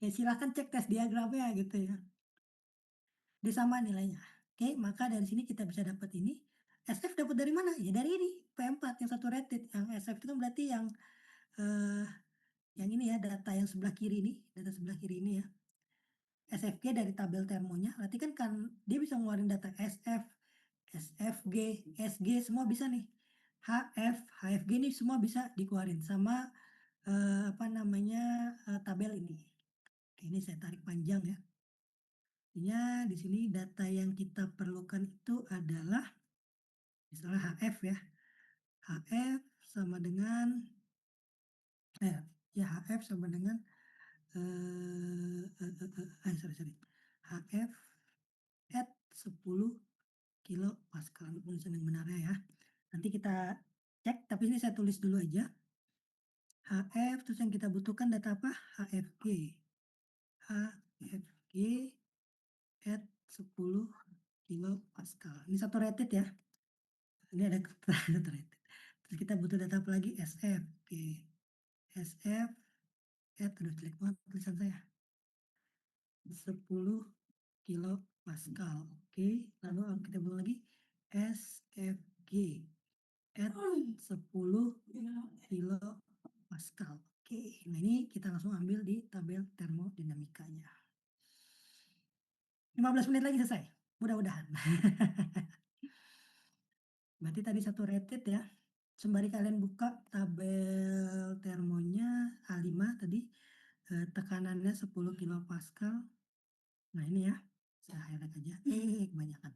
ya silahkan cek tes diagramnya gitu ya, dia sama nilainya. Oke, maka dari sini kita bisa dapat ini, SF dapat dari mana? Ya dari ini, P4 yang saturated, yang SF itu kan berarti eee, yang ini ya, data sebelah kiri ini ya. SFG dari tabel termonya, berarti kan dia bisa ngeluarin data SF, SFG, SG semua bisa nih. HF, HFG nih semua bisa dikeluarin sama, apa namanya, tabel ini. Oke, ini saya tarik panjang ya. Artinya di sini data yang kita perlukan itu adalah misalnya HF ya. HF sama dengan ya HF sama dengan, sorry sorry, HF at 10 kilopascal, penulisan yang benarnya ya. Nanti kita cek, tapi ini saya tulis dulu aja. HF, terus yang kita butuhkan data apa? HFG. HFG at 10 kilopascal. Ini saturated ya. Ini ada saturated. Terus kita butuh data apa lagi? SF. Oke. SF at, aduh jelek banget tulisan saya. 10 kilopascal. Oke. Lalu kita butuh lagi SFG at 10 kilopascal. Oke, nah ini kita langsung ambil di tabel termodinamikanya. 15 menit lagi selesai, mudah-mudahan. Berarti tadi saturated ya, sembari kalian buka tabel termonya A5 tadi, tekanannya 10 kilopascal. Nah ini ya, saya highlight aja, kebanyakan.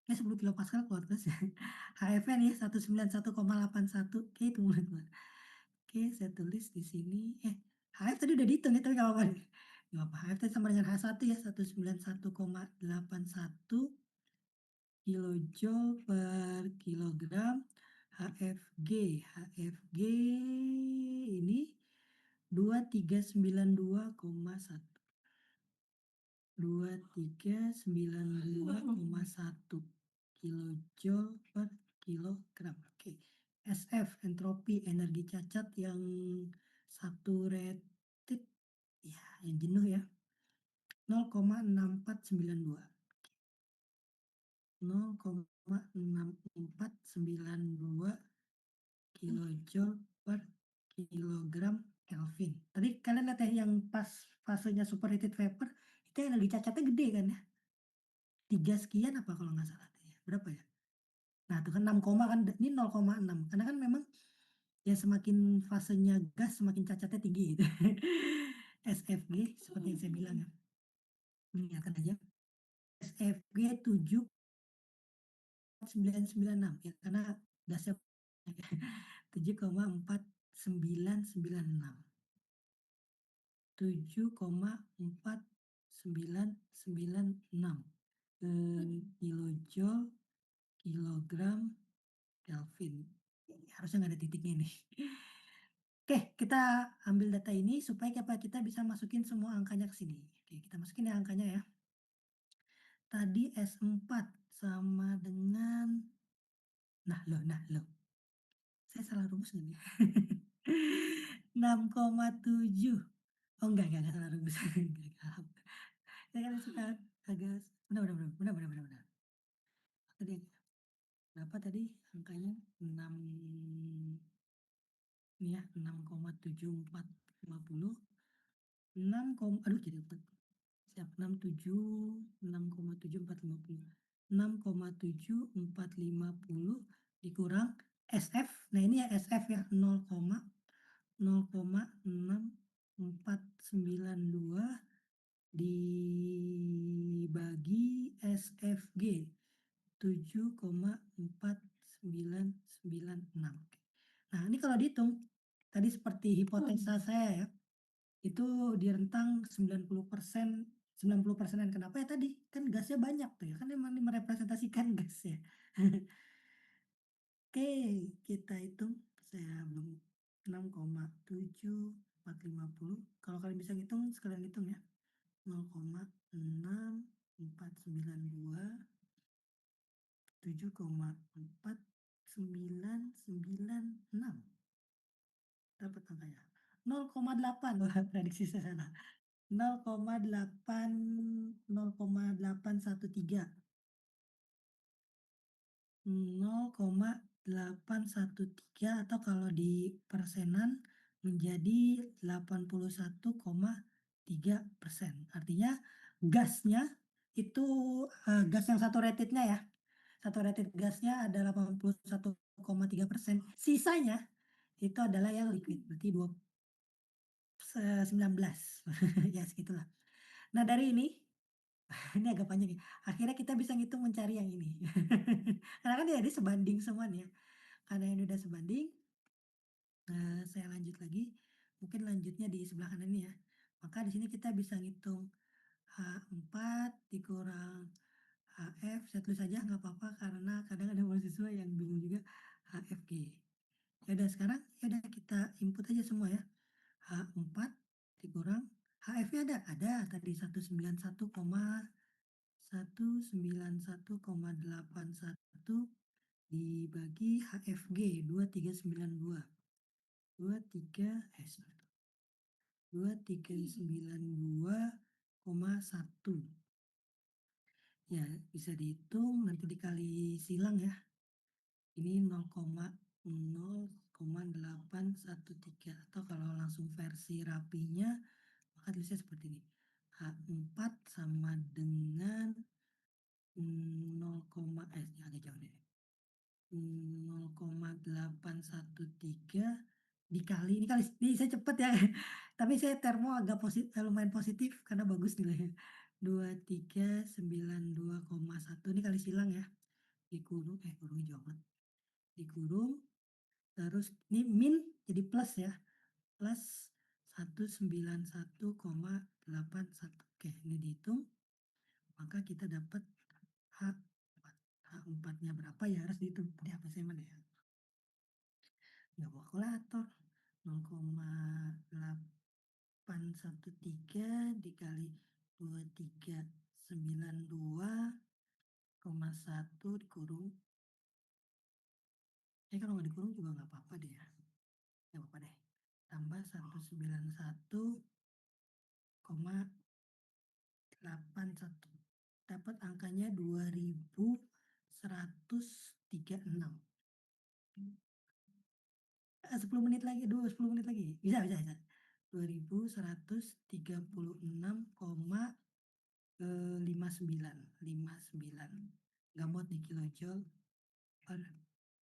10 kilopascal keluar terus ya. HF-nya nih 191,81, oke itu mulai keluar. Oke, saya tulis di sini, HF tadi udah dihitung ya, tapi nggak apa-apa deh. Nggak apa, HF tadi sama dengan H1 ya, 191,81 kilojoule per kilogram. HFG ini 2392,1. 2392,1 kilojoule per kilogram. Oke. SF, entropi energi cacat yang saturated, ya yang jenuh ya, 0,6492. 0,6492 kilojoule per kilogram Kelvin. Tadi kalian lihat ya yang pas fasenya superheated vapor, itu energi cacatnya gede kan ya? 3 sekian apa kalau nggak salah tuh ya, berapa ya? Nah itu kan 6 kan, ini 0,6 karena kan memang ya semakin fasenya gas semakin cacatnya tinggi gitu. SFG seperti yang saya bilang ya, mengingatkan aja, SFG 7,996 ya karena gasnya 7,4996. 7,4996 kilojoule kilogram Kelvin. Harusnya nggak ada titiknya nih. Oke, kita ambil data ini supaya kita bisa masukin semua angkanya ke sini. Oke, kita masukin ya angkanya ya. Tadi S4 sama dengan, nah loh. Saya salah rumus nggak nih? 6,7. Oh enggak salah rumus. Enggak. Saya kan suka agak, benar. Tadi berapa tadi angkanya? 6, ini ya, 6,7450. 6, aduh jadi lupa. Siap, 6,7450. 6,7450 dikurang SF. Nah ini ya SF ya, 0,0 0,6492 dibagi SFG 7,4996. Nah, ini kalau dihitung, tadi seperti hipotesa saya ya, itu di rentang 90%, 90%-an. Kenapa ya tadi? Kan gasnya banyak tuh ya, kan emang ini merepresentasikan gas ya. Oke, kita hitung. Saya belum 6,7450. Kalau kalian bisa ngitung, sekalian hitung ya. 0,6492 7,4996. Dapat angkanya. 0,8. Wah, prediksi saya salah. 0,8 0,813. 0,813 atau kalau di persenan menjadi 81,3%. Artinya gasnya itu, gas yang satu ratednya ya, satu rated gasnya ada 81,3%, sisanya itu adalah yang liquid, berarti 19, ya segitulah. Nah dari ini, ini agak panjang ya, akhirnya kita bisa ngitung mencari yang ini. Karena kan jadi sebanding semua nih ya, karena ini udah sebanding, saya lanjut lagi, mungkin lanjutnya di sebelah kanan ini ya. Maka di sini kita bisa ngitung H4 dikurang HF, saya tulis aja nggak apa-apa karena kadang ada mahasiswa yang bingung juga HFG. Ya udah sekarang, ya udah kita input aja semua ya. H4 dikurang HF-nya ada tadi 191,191,81 dibagi HFG 2392. 2392,1. Ya, bisa dihitung nanti dikali silang ya. Ini 0,0,813 atau kalau langsung versi rapinya maka tulisnya seperti ini. H4 sama dengan 0, agak jauh deh. 0,813 dikali ini saya cepet ya. Tapi saya termo agak lumayan positif karena bagus nilainya. 2392,1 ini kali silang ya. Dikurung kurungnya jauh banget. Dikurung terus ini min jadi plus ya. Plus 191,81. Oke, ini dihitung. Maka kita dapat H4. H4-nya berapa ya harus dihitung. Tadi apa saya mana ya? Nggak bawa kalkulator. 0,813 dikali 2392,1 dikurung. Kalau nggak dikurung juga nggak apa-apa deh ya. Nggak apa-apa deh. Tambah 191,81. Dapat angkanya 2136. 10 menit lagi, 10 menit lagi. Bisa, bisa, bisa. 2139,59. 59. Nggak muat di kilojoule per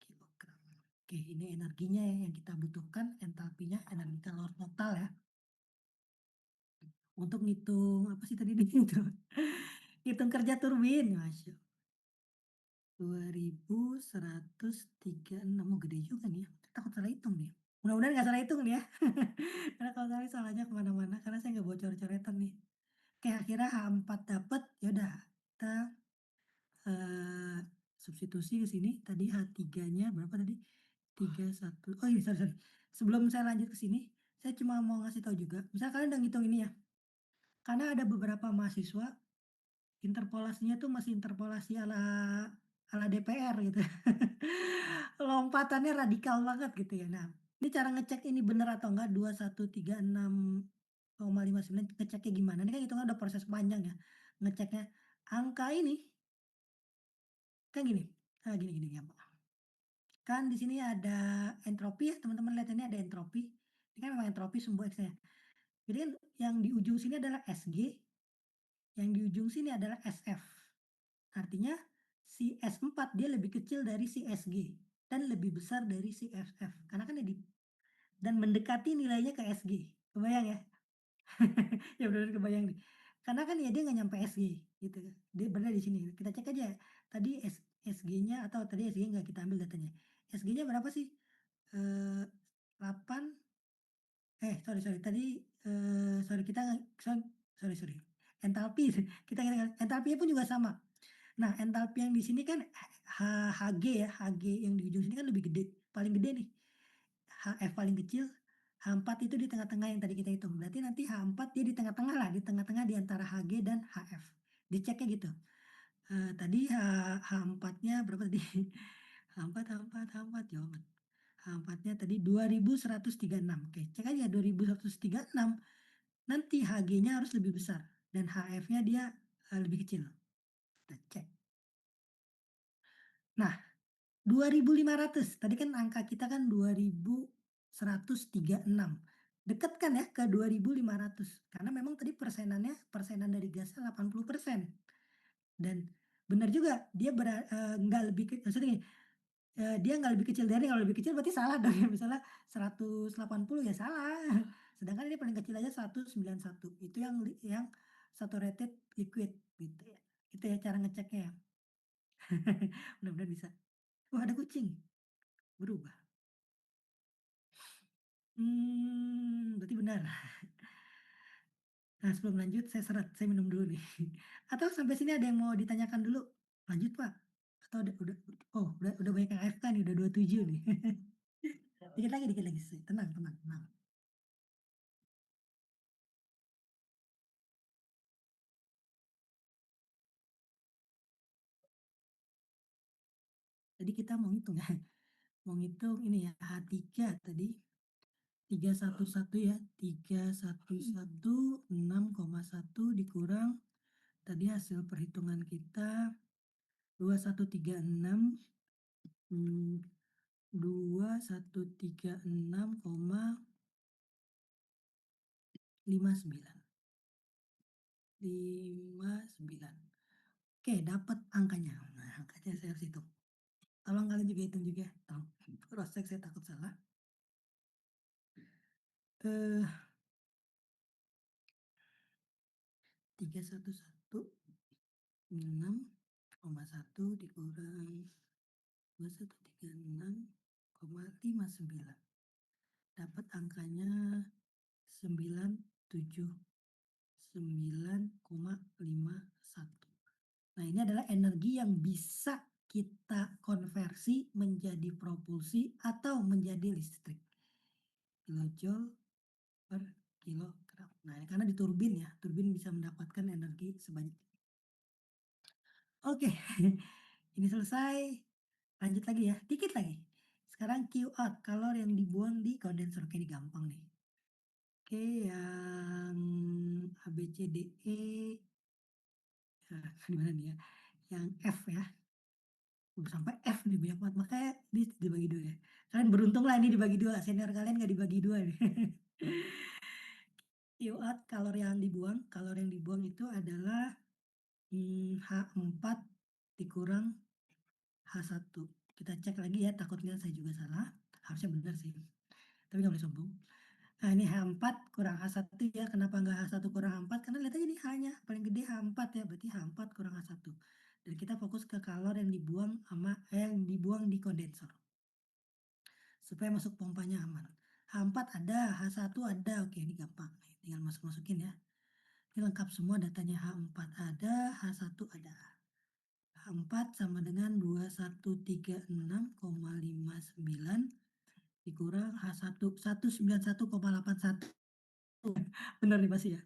kilogram. Oke, ini energinya ya yang kita butuhkan, entalpinya, energi kalor total ya. Untuk ngitung apa sih tadi itu? Hitung kerja turbin, Masya. 2136, oh gede juga nih ya. Takut salah hitung nih. Mudah-mudahan nggak salah hitung nih ya. Karena kalau salah salahnya kemana-mana, karena saya nggak bocor-coretan nih. Oke, akhirnya H4 dapet, ya udah kita substitusi ke sini. Tadi H3-nya berapa tadi? 31. Oh iya, sorry. Sebelum saya lanjut ke sini, saya cuma mau ngasih tahu juga. Misal kalian udah ngitung ini ya. Karena ada beberapa mahasiswa interpolasinya tuh masih interpolasi ala ala DPR gitu. Lompatannya radikal banget gitu ya. Nah, ini cara ngecek ini benar atau enggak 2136,59 ngeceknya gimana? Ini kan hitungan udah proses panjang ya, ngeceknya. Angka ini kan gini, gini gampang. Kan di sini ada entropi ya, teman-teman lihat ini ada entropi. Ini kan memang entropi sumbu X-nya. Jadi kan yang di ujung sini adalah Sg, yang di ujung sini adalah Sf. Artinya si S4 dia lebih kecil dari si Sg dan lebih besar dari si Sf. Karena kan dan mendekati nilainya ke SG. Kebayang ya? Ya bener-bener kebayang nih. Karena kan ya dia nggak nyampe SG gitu. Dia berada di sini. Kita cek aja tadi SG-nya atau tadi SG nggak kita ambil datanya. SG-nya berapa sih? 8 sorry tadi, sorry kita sorry. Entalpi kita entalpinya pun juga sama. Nah, entalpi yang di sini kan Hg ya, Hg yang di ujung sini kan lebih gede, paling gede nih. Hf paling kecil, H4 itu di tengah-tengah yang tadi kita hitung. Berarti nanti H4 dia di tengah-tengah lah, di tengah-tengah di antara Hg dan Hf. Diceknya gitu. Tadi H4-nya berapa tadi? H4, jauh amat. H4-nya tadi 2136. Oke, cek aja 2136. Nanti Hg-nya harus lebih besar dan Hf-nya dia lebih kecil. Kita cek. Nah, 2.500 tadi kan angka kita kan 2.136. Deket kan ya ke 2.500 karena memang tadi persenan dari gasnya 80%. Dan benar juga dia nggak lebih maksudnya gini, dia nggak lebih kecil dari, kalau lebih kecil berarti salah dong ya, misalnya 180 ya salah. Sedangkan ini paling kecil aja 191, itu yang saturated liquid gitu ya. Itu ya cara ngeceknya ya. Mudah-mudahan bisa. Oh ada kucing, berubah. Berarti benar. Nah sebelum lanjut saya minum dulu nih. Atau sampai sini ada yang mau ditanyakan dulu? Lanjut Pak. Atau udah banyak yang AFK nih, udah 27 nih. Dikit lagi, tenang. Tadi kita mau ngitung ya, mau ngitung ini ya, H3 tadi 311 ya, 311 dikurang tadi hasil perhitungan kita 2136, 2136,59. Oke, dapat angkanya. Nah, angkanya saya harus hitung. Tolong kalian juga hitung juga, tolong. Cross check, saya takut salah. 311,6,1 dikurang 2136,59. Dapat angkanya 979,51. Nah, ini adalah energi yang bisa kita konversi menjadi propulsi atau menjadi listrik. Kilojoule per kilogram. Nah, karena di turbin ya, turbin bisa mendapatkan energi sebanyak ini. Oke, ini selesai. Lanjut lagi ya, dikit lagi. Sekarang Q out, kalor yang dibuang di kondensor. Oke, ini gampang nih. Oke, yang ABCDE, gimana nih ya? Yang F ya, sampai F nih banyak banget, makanya ini dibagi dua ya. Kalian beruntung lah ini dibagi dua, senior kalian nggak dibagi dua nih. Q out, kalor yang dibuang itu adalah H4 dikurang H1. Kita cek lagi ya, takutnya saya juga salah. Harusnya benar sih, tapi nggak boleh sombong. Nah, ini H4 kurang H1 ya. Kenapa nggak H1 kurang H4? Karena lihat aja ini H-nya paling gede H4 ya, berarti H4 kurang H1. Dan kita fokus ke kalor yang dibuang di kondensor. Supaya masuk pompanya aman. H4 ada, H1 ada. Oke, ini gampang. Tinggal masukin ya. Ini lengkap semua datanya, H4 ada, H1 ada. H4 sama dengan 2136,59 dikurang H1 191,81. Benar nih pasti ya.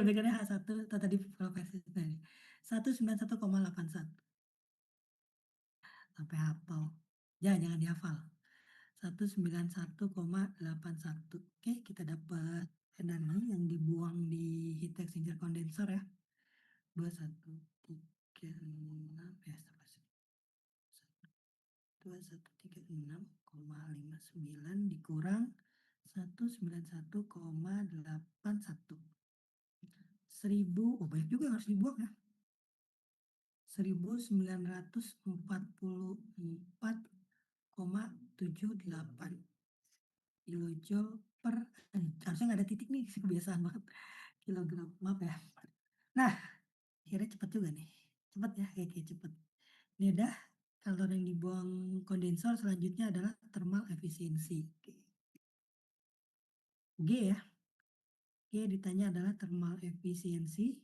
Dengan H1 tadi versi tadi. 191,81. Sampai hafal. Jangan dihafal. 191,81. Oke, kita dapat energi yang dibuang di heat exchanger kondensor ya. 2136 ya, 2136,59 dikurang 191,81. 1000, oh banyak juga yang harus dibuang ya. 1944,78. kilojoule per harusnya nggak ada titik nih, kebiasaan banget. Kilogram, maaf ya. Nah, akhirnya cepet juga nih, cepet ya, kayak cepet. Ini udah, kalori yang dibuang kondensor selanjutnya adalah thermal efficiency. Oke. G ya, G ditanya adalah thermal efficiency.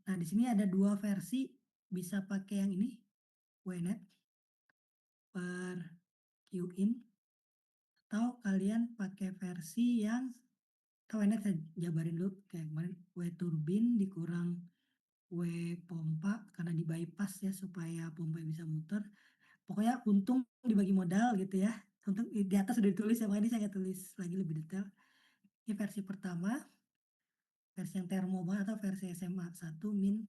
Nah, di sini ada 2 versi, bisa pakai yang ini, WNET per Qin, atau kalian pakai versi yang WNET saya jabarin dulu, kayak kemarin W turbin dikurang W pompa karena di-bypass ya supaya pompa bisa muter. Pokoknya untung dibagi modal gitu ya. Untung di atas sudah ditulis ya, makanya ini saya nggak tulis lagi lebih detail. Ini versi pertama, versi yang termo banget atau versi SMA 1 min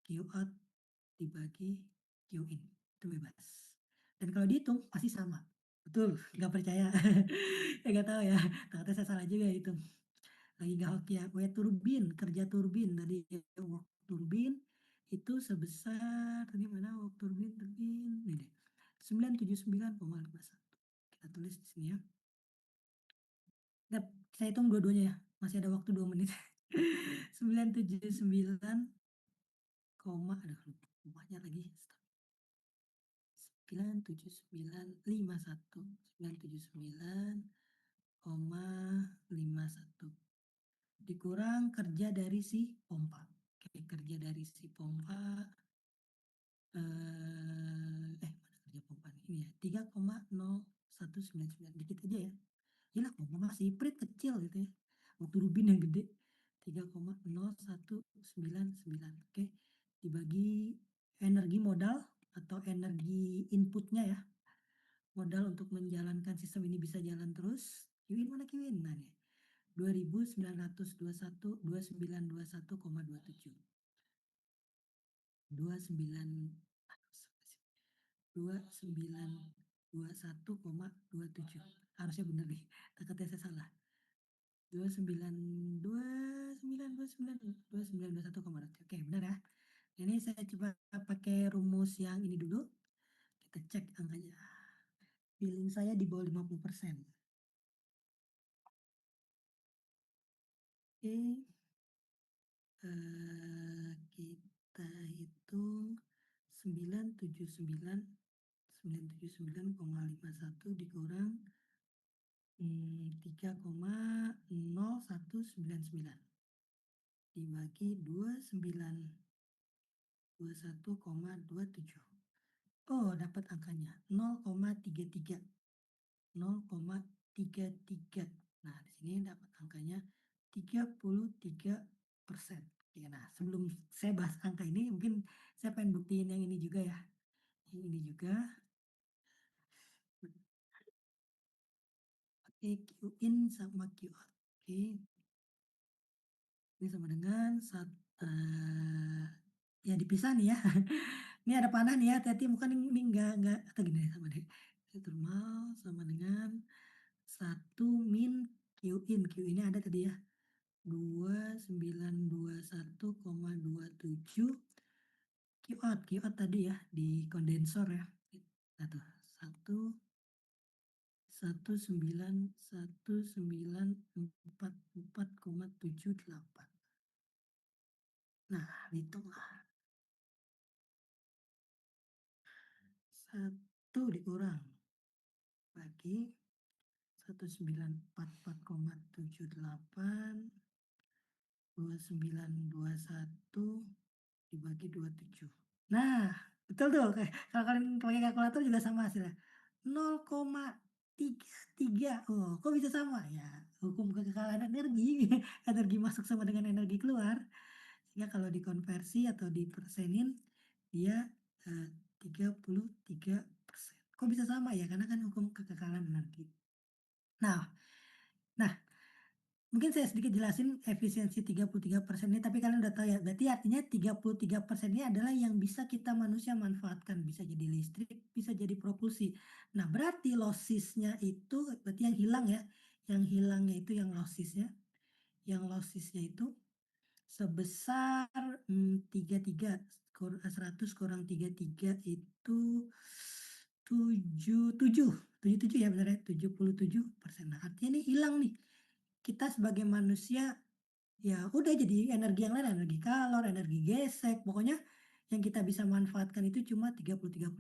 Q out dibagi Q in, itu bebas. Dan kalau dihitung pasti sama. Betul, nggak percaya. Ya nggak tahu ya, ternyata saya salah juga hitung. Lagi nggak hoki ya, turbin, kerja turbin dari work turbin itu sebesar tadi mana work turbin ini deh 979,51. Kita tulis di sini ya. Nggak, saya hitung dua-duanya ya, masih ada waktu 2 menit. 979, aduh lupa rumahnya lagi. 97951, 979,51 dikurang kerja dari si pompa. Oke, kerja dari si pompa, mana kerja pompa nih? Ini ya, 3,0199, dikit aja ya. Yalah pompa masih prit kecil gitu ya. Waktu turbin yang gede, 3,0199. Oke, dibagi energi modal atau energi inputnya ya. Modal untuk menjalankan sistem ini bisa jalan terus. Qin mana Qin? Nah nih, 2921,27. 2921,27. Harusnya benar nih. Takutnya saya salah. 2929292921,27. Oke, benar ya. Ini saya coba pakai rumus yang ini dulu. Kita cek angkanya. Feeling saya di bawah 50%. Oke, kita hitung 979,51 dikurang 3,0199 dibagi 2921,27. Oh, dapat angkanya 0,33. 0,33. Nah, di sini dapat angkanya 33%. Oke, nah sebelum saya bahas angka ini, mungkin saya pengen buktiin yang ini juga ya. Yang ini juga. Oke, Q in sama Q out. Oke, ini sama dengan ya dipisah nih ya. Ini ada panah nih ya, hati-hati bukan ini enggak atau gini sama deh. Thermal sama dengan 1 min Q ini ada tadi ya. 2921,27 Q out tadi ya di kondensor ya. Nah tuh, 1914,78. Nah, hitunglah. 1 dikurang bagi 1944,78, 2921 dibagi 27. Nah, betul tuh. Kalau kalian pakai kalkulator juga sama hasilnya. 0,33. Oh, kok bisa sama? Ya, hukum kekekalan energi. Energi masuk sama dengan energi keluar. Sehingga kalau dikonversi atau dipersenin, dia 33%. Kok bisa sama ya? Karena kan hukum kekekalan energi. Nah, nah mungkin saya sedikit jelasin efisiensi 33% ini, tapi kalian udah tahu ya, berarti artinya 33% ini adalah yang bisa kita manusia manfaatkan, bisa jadi listrik, bisa jadi propulsi. Nah, berarti lossesnya itu, berarti yang hilang ya, yang hilangnya itu yang lossesnya itu sebesar 33, 100 kurang 33 itu 77 ya bener ya, 77%. Nah, artinya nih hilang nih, kita sebagai manusia, ya udah jadi energi yang lain, energi kalor, energi gesek, pokoknya yang kita bisa manfaatkan itu cuma 33%.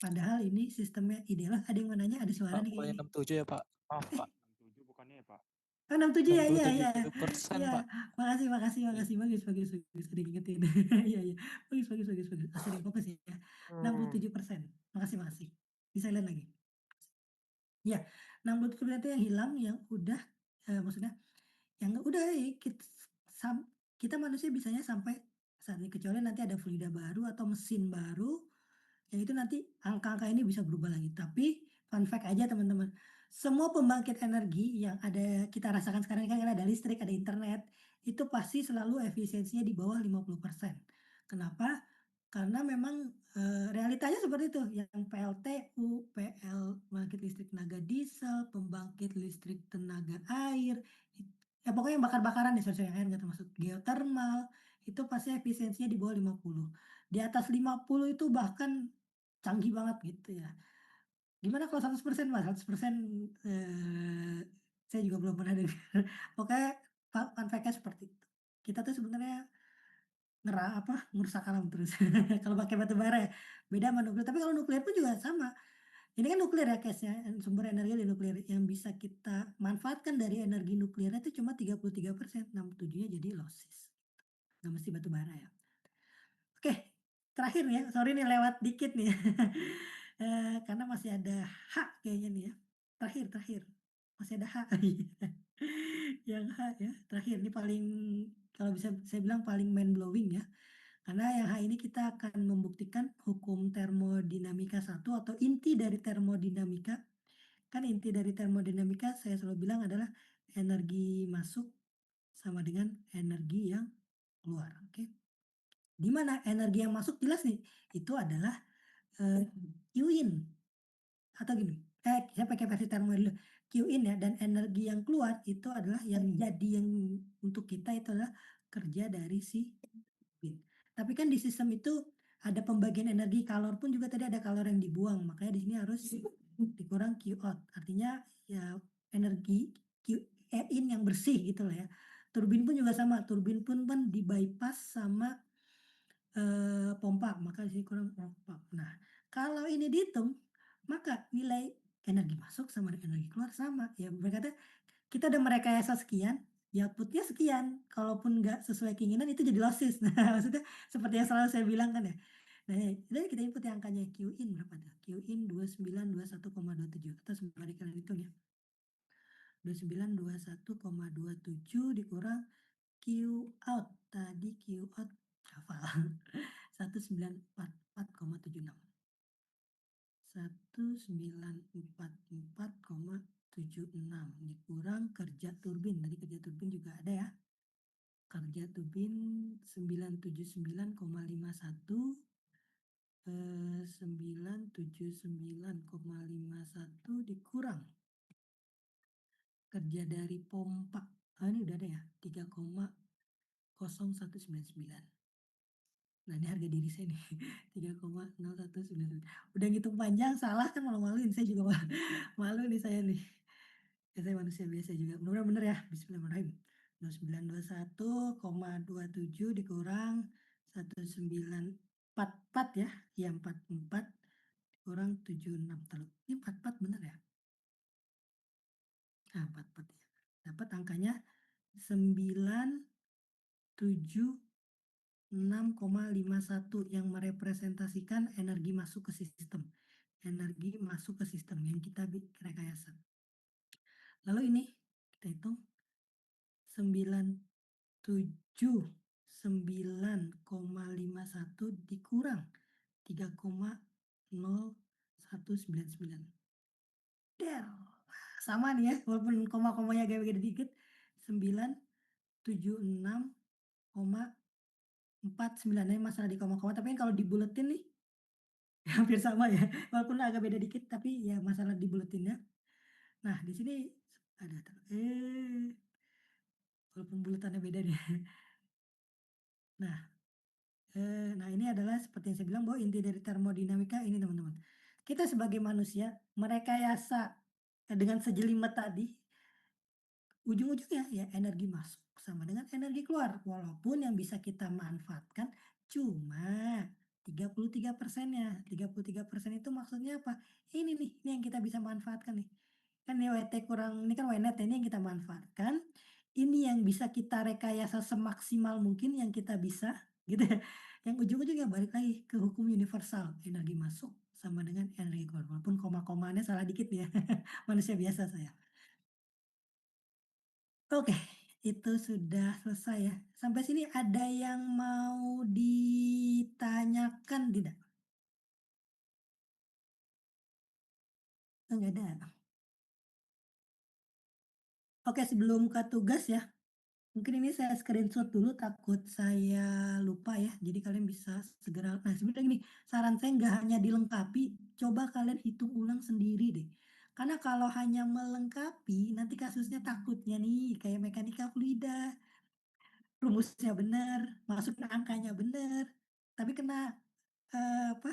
Padahal ini sistemnya ideal. Ada yang mau nanya? Ada suara Pak, nih bukannya kayaknya nih. 67 ya, Pak? Maaf, Eh, Pak. 67 bukannya ya, Pak? oh 67 ya? Iya iya. 67%, Iya, Pak. makasih makasih Iya. makasih, bagus bagus bagus, udah diingetin. Iya iya, bagus bagus bagus bagus, sering fokus ya. 67%, makasih makasih. Di-silent lagi. Iya, 67% itu yang hilang, yang udah, maksudnya yang udah kita manusia bisanya sampai saat ini, kecuali nanti ada fluida baru atau mesin baru, yang itu nanti angka-angka ini bisa berubah lagi. Tapi fun fact aja teman-teman, semua pembangkit energi yang ada kita rasakan sekarang ini kan ada listrik, ada internet, itu pasti selalu efisiensinya di bawah 50%. Kenapa? Karena memang, realitanya seperti itu, yang PLTU, pembangkit listrik tenaga diesel, pembangkit listrik tenaga air, ya pokoknya yang bakar-bakaran deh, sorry sorry, yang air nggak termasuk, geotermal, itu pasti efisiensinya di bawah 50. Di atas 50 itu bahkan canggih banget gitu ya. Gimana kalau 100% Mas? 100%, saya juga belum pernah dengar. Pokoknya fun fact-nya seperti itu. Kita tuh sebenarnya ngerusak alam terus. Kalau pakai batu bara ya, beda sama nuklir. Tapi kalau nuklir pun juga sama. Ini kan nuklir ya case-nya, sumber energi dari nuklir. Yang bisa kita manfaatkan dari energi nuklirnya itu cuma 33%, 67-nya jadi losses. Nggak mesti batu bara ya. Oke, terakhir ya, sorry nih lewat dikit nih. Karena masih ada hak kayaknya nih ya. Terakhir terakhir, masih ada hak. Yang hak ya, terakhir ini paling, kalau bisa saya bilang paling mind blowing ya. Karena yang H ini kita akan membuktikan hukum termodinamika satu atau inti dari termodinamika. Kan inti dari termodinamika saya selalu bilang adalah energi masuk sama dengan energi yang keluar. Oke. Di mana energi yang masuk jelas nih, itu adalah Q in atau gini, saya pakai versi termo dulu. Q in ya, dan energi yang keluar itu adalah yang jadi, yang untuk kita itu adalah kerja dari si turbin. Tapi kan di sistem itu ada pembagian energi, kalor pun juga tadi ada kalor yang dibuang, makanya di sini harus dikurang Q out. Artinya ya energi Q in yang bersih gitu lah ya. Turbin pun juga sama, turbin pun kan di-bypass sama pompa, maka di sini kurang pompa. Nah, kalau ini dihitung, maka nilai energi masuk sama dengan energi keluar sama. Ya berkata kita udah merekayasa sekian, ya output-nya sekian. Kalaupun nggak sesuai keinginan itu jadi losses. Nah, maksudnya seperti yang selalu saya bilang kan ya. Nah, jadi kita input yang angkanya Q in berapa tuh? Q in 2921,27. Atau sembari kalian hitung ya. 2921,27 dikurang Q out. Tadi Q out hafal. 1944,76. 1944,76 dikurang kerja turbin. Tadi kerja turbin juga ada ya. Kerja turbin 979,51, 979,51 dikurang kerja dari pompa. Ini udah ada ya, 3,0199. Nah, ini harga diri saya nih, 3,0199. Udah ngitung panjang salah kan malu-maluin, saya juga malu nih saya nih. Ya saya manusia biasa juga. Mudah-mudahan bener ya. Bismillahirrahmanirrahim. 2921,27 dikurang 1944 ya. Ya 44 kurang 76. Ini 44 bener ya? Nah, 44 ya. Dapat angkanya 976,51 yang merepresentasikan energi masuk ke sistem. Energi masuk ke sistem yang kita rekayasa. Lalu ini kita hitung 979,51 dikurang 3,0199. Del. Sama nih ya, walaupun koma-komanya agak beda dikit. 976,49. Ini masalah di koma-koma, tapi kan kalau dibuletin nih hampir sama ya. Walaupun agak beda dikit, tapi ya masalah dibuletinnya. Nah, di sini ada walaupun bulatannya beda deh. Nah, nah ini adalah seperti yang saya bilang bahwa inti dari termodinamika ini teman-teman. kita sebagai manusia merekayasa, dengan sejelimet tadi, ujung-ujungnya ya energi masuk sama dengan energi keluar, walaupun yang bisa kita manfaatkan cuma 33%-nya. 33% itu maksudnya apa? Ini yang kita bisa manfaatkan nih. Kan ini WT kurang ini kan WNET ya, ini yang kita manfaatkan, ini yang bisa kita rekayasa semaksimal mungkin yang kita bisa, gitu ya. Yang ujung-ujungnya balik lagi ke hukum universal, energi masuk sama dengan energi keluar, walaupun koma-komanya salah dikit ya, manusia biasa saya. Oke, itu sudah selesai ya. Sampai sini ada yang mau ditanyakan tidak? Oh, nggak ada. Oke, sebelum ke tugas ya, mungkin ini saya screenshot dulu takut saya lupa ya. Jadi kalian bisa segera nah sebenarnya gini, saran saya nggak hanya dilengkapi, coba kalian hitung ulang sendiri deh. Karena kalau hanya melengkapi, nanti kasusnya takutnya nih kayak mekanika fluida, rumusnya benar, masukin angkanya benar, tapi kena apa,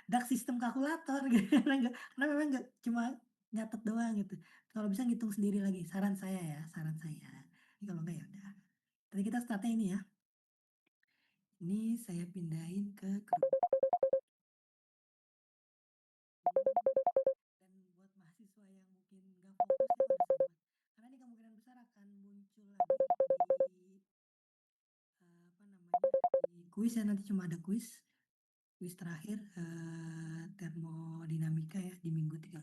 dark system kalkulator gitu karena memang nggak cuma nyatet doang gitu. Kalau bisa ngitung sendiri lagi, saran saya ya, saran saya. Tapi kalau enggak ya udah. Tadi kita startnya ini ya, ini saya pindahin ke grup. Dan buat mahasiswa yang mungkin nggak fokus ya udah saya buat. Karena ini kemungkinan besar akan muncul lagi di, apa namanya, di kuis ya, nanti cuma ada kuis. Kuis terakhir, termodinamika ya di minggu 13.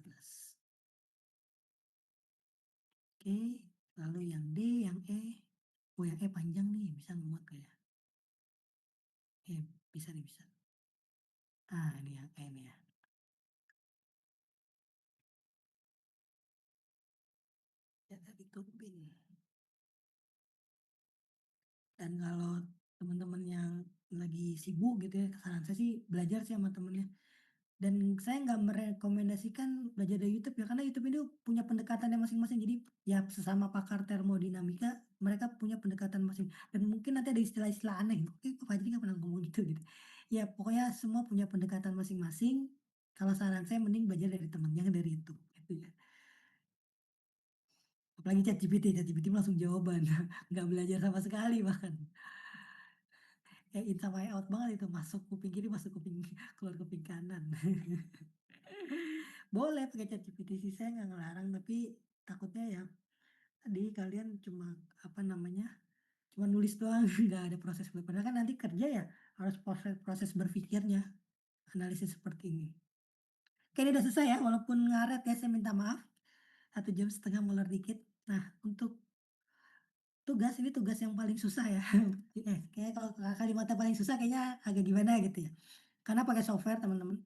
Oke, lalu yang D, yang E. Oh, yang E panjang nih, bisa ngemuat nggak ya? Bisa nih, bisa. Ah, ini yang E nih ya. Ya, ditutupin. Dan kalau teman-teman yang lagi sibuk gitu ya, saran saya sih belajar sih sama temennya. Dan saya nggak merekomendasikan belajar dari YouTube ya, karena YouTube ini punya pendekatannya masing-masing. Jadi ya sesama pakar termodinamika, mereka punya pendekatan masing. Dan mungkin nanti ada istilah-istilah aneh, "Eh, kok Fajri nggak pernah ngomong gitu?" Gitu. Ya pokoknya semua punya pendekatan masing-masing. Kalau saran saya mending belajar dari teman, jangan dari YouTube, gitu ya. Apalagi ChatGPT langsung jawaban, nggak belajar sama sekali bahkan. In sama out banget itu, masuk kuping kiri, masuk kuping keluar kuping kanan. Boleh pakai ChatGPT sih, saya nggak ngelarang, tapi takutnya ya tadi kalian cuma, apa namanya, cuma nulis doang, nggak ada proses padahal kan nanti kerja ya harus proses proses berpikirnya, analisis seperti ini. Oke, ini udah selesai ya, walaupun ngaret ya, saya minta maaf, 1,5 jam molor dikit. Nah, untuk tugas, ini tugas yang paling susah ya, kayaknya kalau kalimatnya paling susah kayaknya agak gimana gitu ya, karena pakai software teman-teman.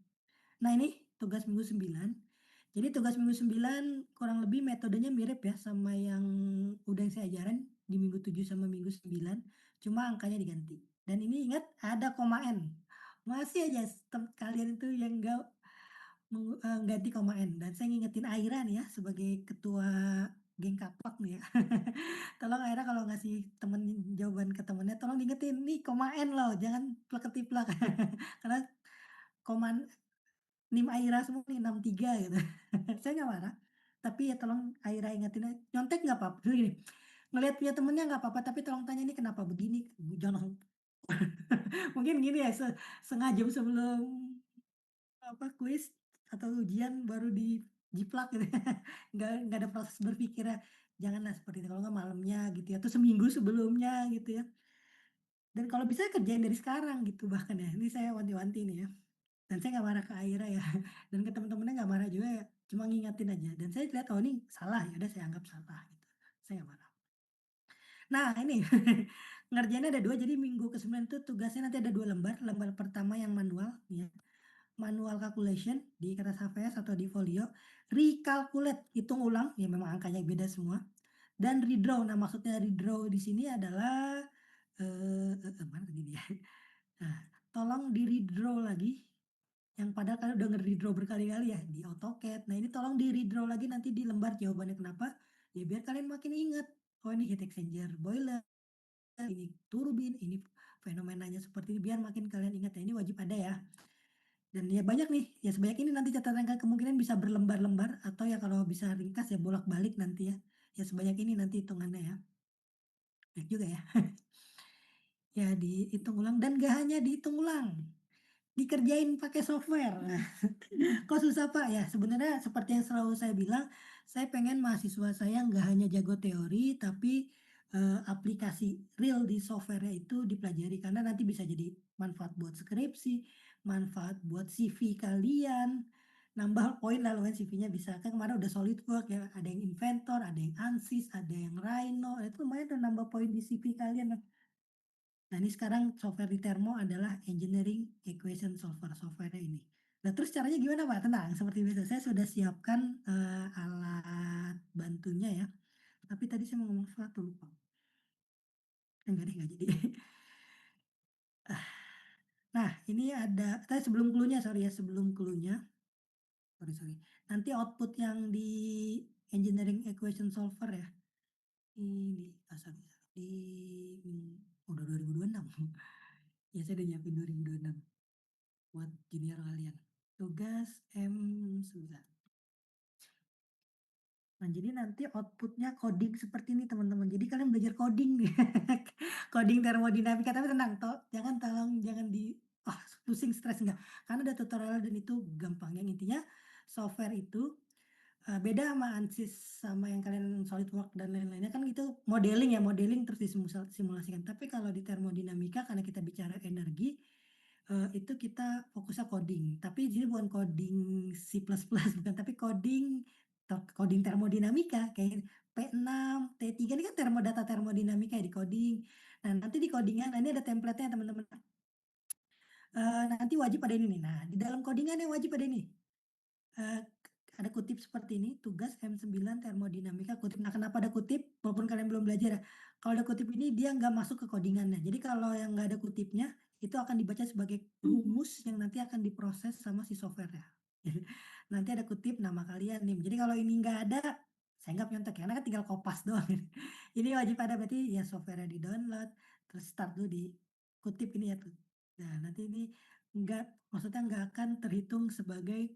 Nah ini tugas minggu 9. Jadi tugas minggu 9 kurang lebih metodenya mirip ya sama yang udah saya ajarin di minggu 7 sama minggu 9, cuma angkanya diganti. Dan ini ingat ada koma N. Masih aja kalian itu yang enggak ganti koma N, dan saya ngingetin Aira nih ya sebagai ketua geng Kapak nih ya. Tolong Aira kalau ngasih temen jawaban ke temennya tolong diingetin, "Nih koma N loh, jangan plek-ketiplak." Karena koma NIM Aira semua nih 63 gitu. Saya nggak marah, tapi ya tolong Aira ingetin aja, nyontek nggak apa-apa, gini, ngelihat punya temennya nggak apa-apa, tapi tolong tanya, "Ini kenapa begini?" Jangan langsung mungkin gini ya, setengah jam sebelum, apa, kuis atau ujian baru dijiplak gitu ya, nggak ada proses berpikirnya. Janganlah seperti itu, kalau nggak malamnya gitu ya, atau seminggu sebelumnya gitu ya. Dan kalau bisa kerjain dari sekarang gitu bahkan ya, ini saya wanti-wanti nih ya. Dan saya nggak marah ke Aira ya, dan ke teman-temannya nggak marah juga ya, cuma ngingetin aja. Dan saya lihat, oh ini salah, ya udah saya anggap salah gitu. Saya nggak marah. Nah ini, ngerjainnya ada 2, jadi minggu ke-9 itu tugasnya nanti ada 2 lembar. Lembar pertama yang manual ya, manual calculation di kertas HVS atau di folio, recalculate, hitung ulang, ya memang angkanya beda semua, dan redraw. Nah maksudnya redraw di sini adalah, mana tadi dia? Nah, tolong di-redraw lagi yang padahal kalian udah nge-redraw berkali-kali ya di AutoCAD. Nah, ini tolong di-redraw lagi nanti di lembar jawabannya kenapa, ya biar kalian makin ingat, oh ini heat exchanger boiler, ini turbin, ini fenomenanya seperti ini, biar makin kalian ingat ya, ini wajib ada ya. Dan ya banyak nih, ya sebanyak ini nanti catatan kemungkinan bisa berlembar-lembar atau ya kalau bisa ringkas ya bolak-balik nanti ya. Ya sebanyak ini nanti hitungannya ya. Baik juga ya. Ya dihitung ulang dan gak hanya dihitung ulang, dikerjain pakai software. Nah, kok susah Pak? Ya sebenarnya seperti yang selalu saya bilang, saya pengen mahasiswa saya nggak hanya jago teori, tapi aplikasi real di software itu dipelajari karena nanti bisa jadi manfaat buat skripsi, manfaat buat CV kalian, nambah poin lah lumayan CV-nya bisa kan kemarin udah SolidWorks ya, ada yang Inventor, ada yang Ansys, ada yang Rhino, itu lumayan udah nambah poin di CV kalian. Nah, ini sekarang software di Thermo adalah Engineering Equation Solver, software-nya ini. Nah, terus caranya gimana, Pak? Tenang, seperti biasa saya sudah siapkan, alat bantunya ya, tapi tadi saya mau ngomong sesuatu lupa. Enggak deh, enggak jadi. Nah, ini ada sebelum clue-nya, sorry ya, sebelum clue-nya, sorry. Nanti output yang di Engineering Equation Solver ya, ini, sorry, di, udah 2026. Ya, saya udah nyiapin 2026 buat junior kalian. Tugas M9. Nah, jadi nanti outputnya coding seperti ini teman-teman. Jadi kalian belajar coding nih. Coding termodinamika, tapi tenang, tolong jangan pusing stres enggak. Karena ada tutorial dan itu gampang. Yang intinya software itu beda sama ANSYS sama yang kalian SolidWorks dan lain-lainnya kan itu modeling ya, modeling terus disimulasikan. Tapi kalau di termodinamika karena kita bicara energi, itu kita fokusnya coding, tapi jadi bukan coding C++ bukan, tapi coding termodinamika kayak P6, T3 ini kan data termodinamika ya di-coding. Nah, nanti di codingan, nah ini ada template-nya teman-teman. Nanti wajib ada ini nih. Nah, di dalam codingan yang wajib ada ini. Eee, ada kutip seperti ini, tugas M9 termodinamika kutip. Nah, kenapa ada kutip? Walaupun kalian belum belajar ya, kalau ada kutip ini dia nggak masuk ke codingannya. Jadi kalau yang nggak ada kutipnya, itu akan dibaca sebagai rumus yang nanti akan diproses sama si software-nya. Nanti ada kutip nama kalian nih. Jadi kalau ini nggak ada, saya nggak nyontek ya, karena kan tinggal kopas doang. Ini wajib ada berarti ya software-nya di-download, terus start dulu di kutip ini ya tuh. Nah, nanti ini maksudnya nggak akan terhitung sebagai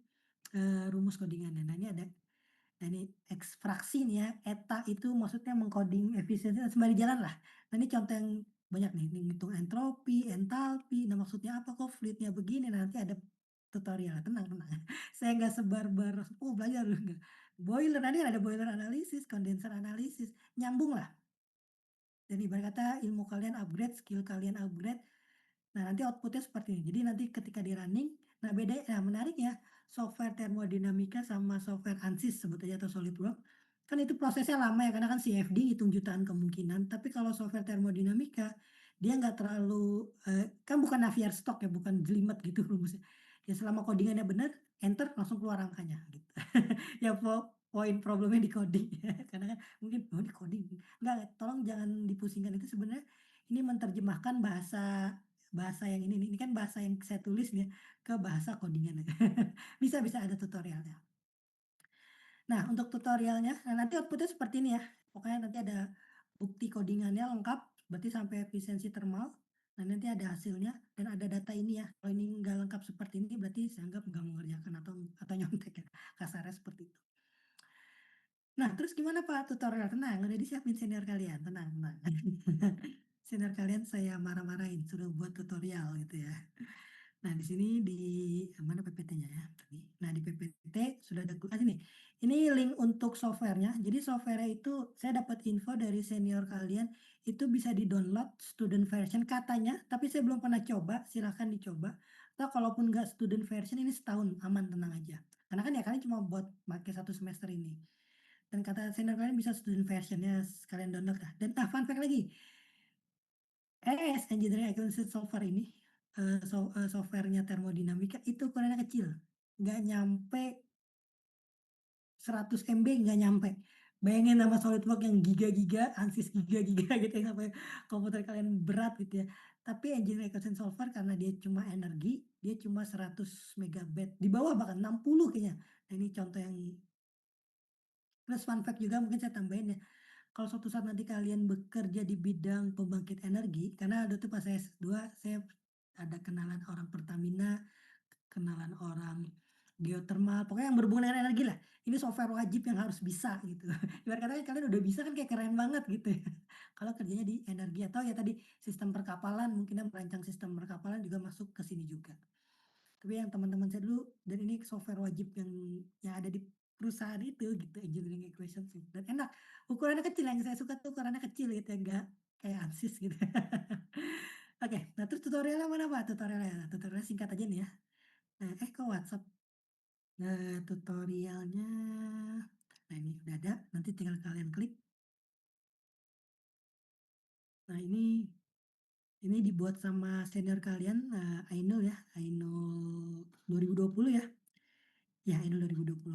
rumus codingannya. Nah, ini ekstraksi nih ya, eta itu maksudnya mengcoding efisiensi sembari jalan lah. Nah, ini contoh yang banyak nih, ini ngitung entropi, entalpi, nah maksudnya apa kok fluidnya begini, nah nanti ada tutorial, tenang tenang. Saya nggak sebar-bar, "Oh belajar dulu," enggak. Boiler, nanti ada boiler analisis, kondenser analisis, nyambung lah. Dan ibarat kata ilmu kalian upgrade, skill kalian upgrade, nah, nanti outputnya seperti ini. Jadi nanti ketika di-running, nah menariknya software termodinamika sama software ANSYS sebut aja atau SolidWorks, kan itu prosesnya lama ya karena kan CFD hitung jutaan kemungkinan, tapi kalau software termodinamika dia nggak terlalu, kan bukan Navier stock ya, bukan jelimet gitu rumusnya. Ya selama codingannya benar, enter langsung keluar angkanya gitu. Ya poin problemnya di coding karena kan mungkin, "Oh di coding." Enggak, tolong jangan dipusingkan, itu sebenarnya ini menerjemahkan bahasa bahasa yang ini kan bahasa yang saya tulis nih ke bahasa codingan. Bisa bisa ada tutorialnya. Nah, untuk tutorialnya, nah nanti outputnya seperti ini ya. Pokoknya nanti ada bukti codingannya lengkap, berarti sampai efisiensi thermal. Nah, nanti ada hasilnya dan ada data ini ya. Kalau ini nggak lengkap seperti ini, berarti saya anggap nggak mengerjakan atau nyontek ya. Kasarnya seperti itu. Nah, terus gimana Pak tutorial? Tenang, udah disiapin senior kalian, tenang, tenang. Senior kalian saya marah-marahin, suruh buat tutorial gitu ya. Nah, di sini di mana PPT-nya ya tadi. Nah, di PPT sudah ada nih. Ini link untuk software-nya. Jadi software-nya itu saya dapat info dari senior kalian itu bisa di-download student version katanya, tapi saya belum pernah coba, silahkan dicoba. Atau kalaupun nggak student version ini setahun aman tenang aja. Karena kan ya kalian cuma buat pakai 1 semester ini. Dan kata senior kalian bisa student version-nya sekalian download lah. Dan fun fact lagi, Engineering Acquisition Software ini, software-nya termodinamika itu ukurannya kecil, nggak nyampe 100 MB, nggak nyampe. Bayangin sama SolidWorks yang giga-giga, ANSYS giga-giga gitu ya, sampai komputer kalian berat gitu ya. Tapi Engineering Acquisition Software karena dia cuma energi, dia cuma 100 megabyte, di bawah bahkan 60 kayaknya. Nah, ini contoh yang plus fun fact juga mungkin saya tambahin ya, kalau suatu saat nanti kalian bekerja di bidang pembangkit energi, karena ada tuh pas saya S2, saya ada kenalan orang Pertamina, kenalan orang, geothermal, pokoknya yang berhubungan dengan energi lah. Ini software wajib yang harus bisa gitu. Ibarat katanya kalian udah bisa kan kayak keren banget gitu ya. Kalau kerjanya di energi atau ya tadi sistem perkapalan, mungkin yang merancang sistem perkapalan juga masuk ke sini juga. Tapi yang teman-teman saya dulu dan ini software wajib yang ada di perusahaan itu gitu, engineering equation sih dan enak. Ukurannya kecil, yang saya suka tuh ukurannya kecil gitu ya, enggak kayak ANSYS gitu. Oke, nah terus tutorialnya mana Pak tutorialnya? Tutorialnya singkat aja nih ya. Nah, kok WhatsApp? Nah, tutorialnya nah ini udah ada, nanti tinggal kalian klik. Nah ini dibuat sama senior kalian, Ainul ya, Ainul 2020 ya? Ya, Ainul 2020.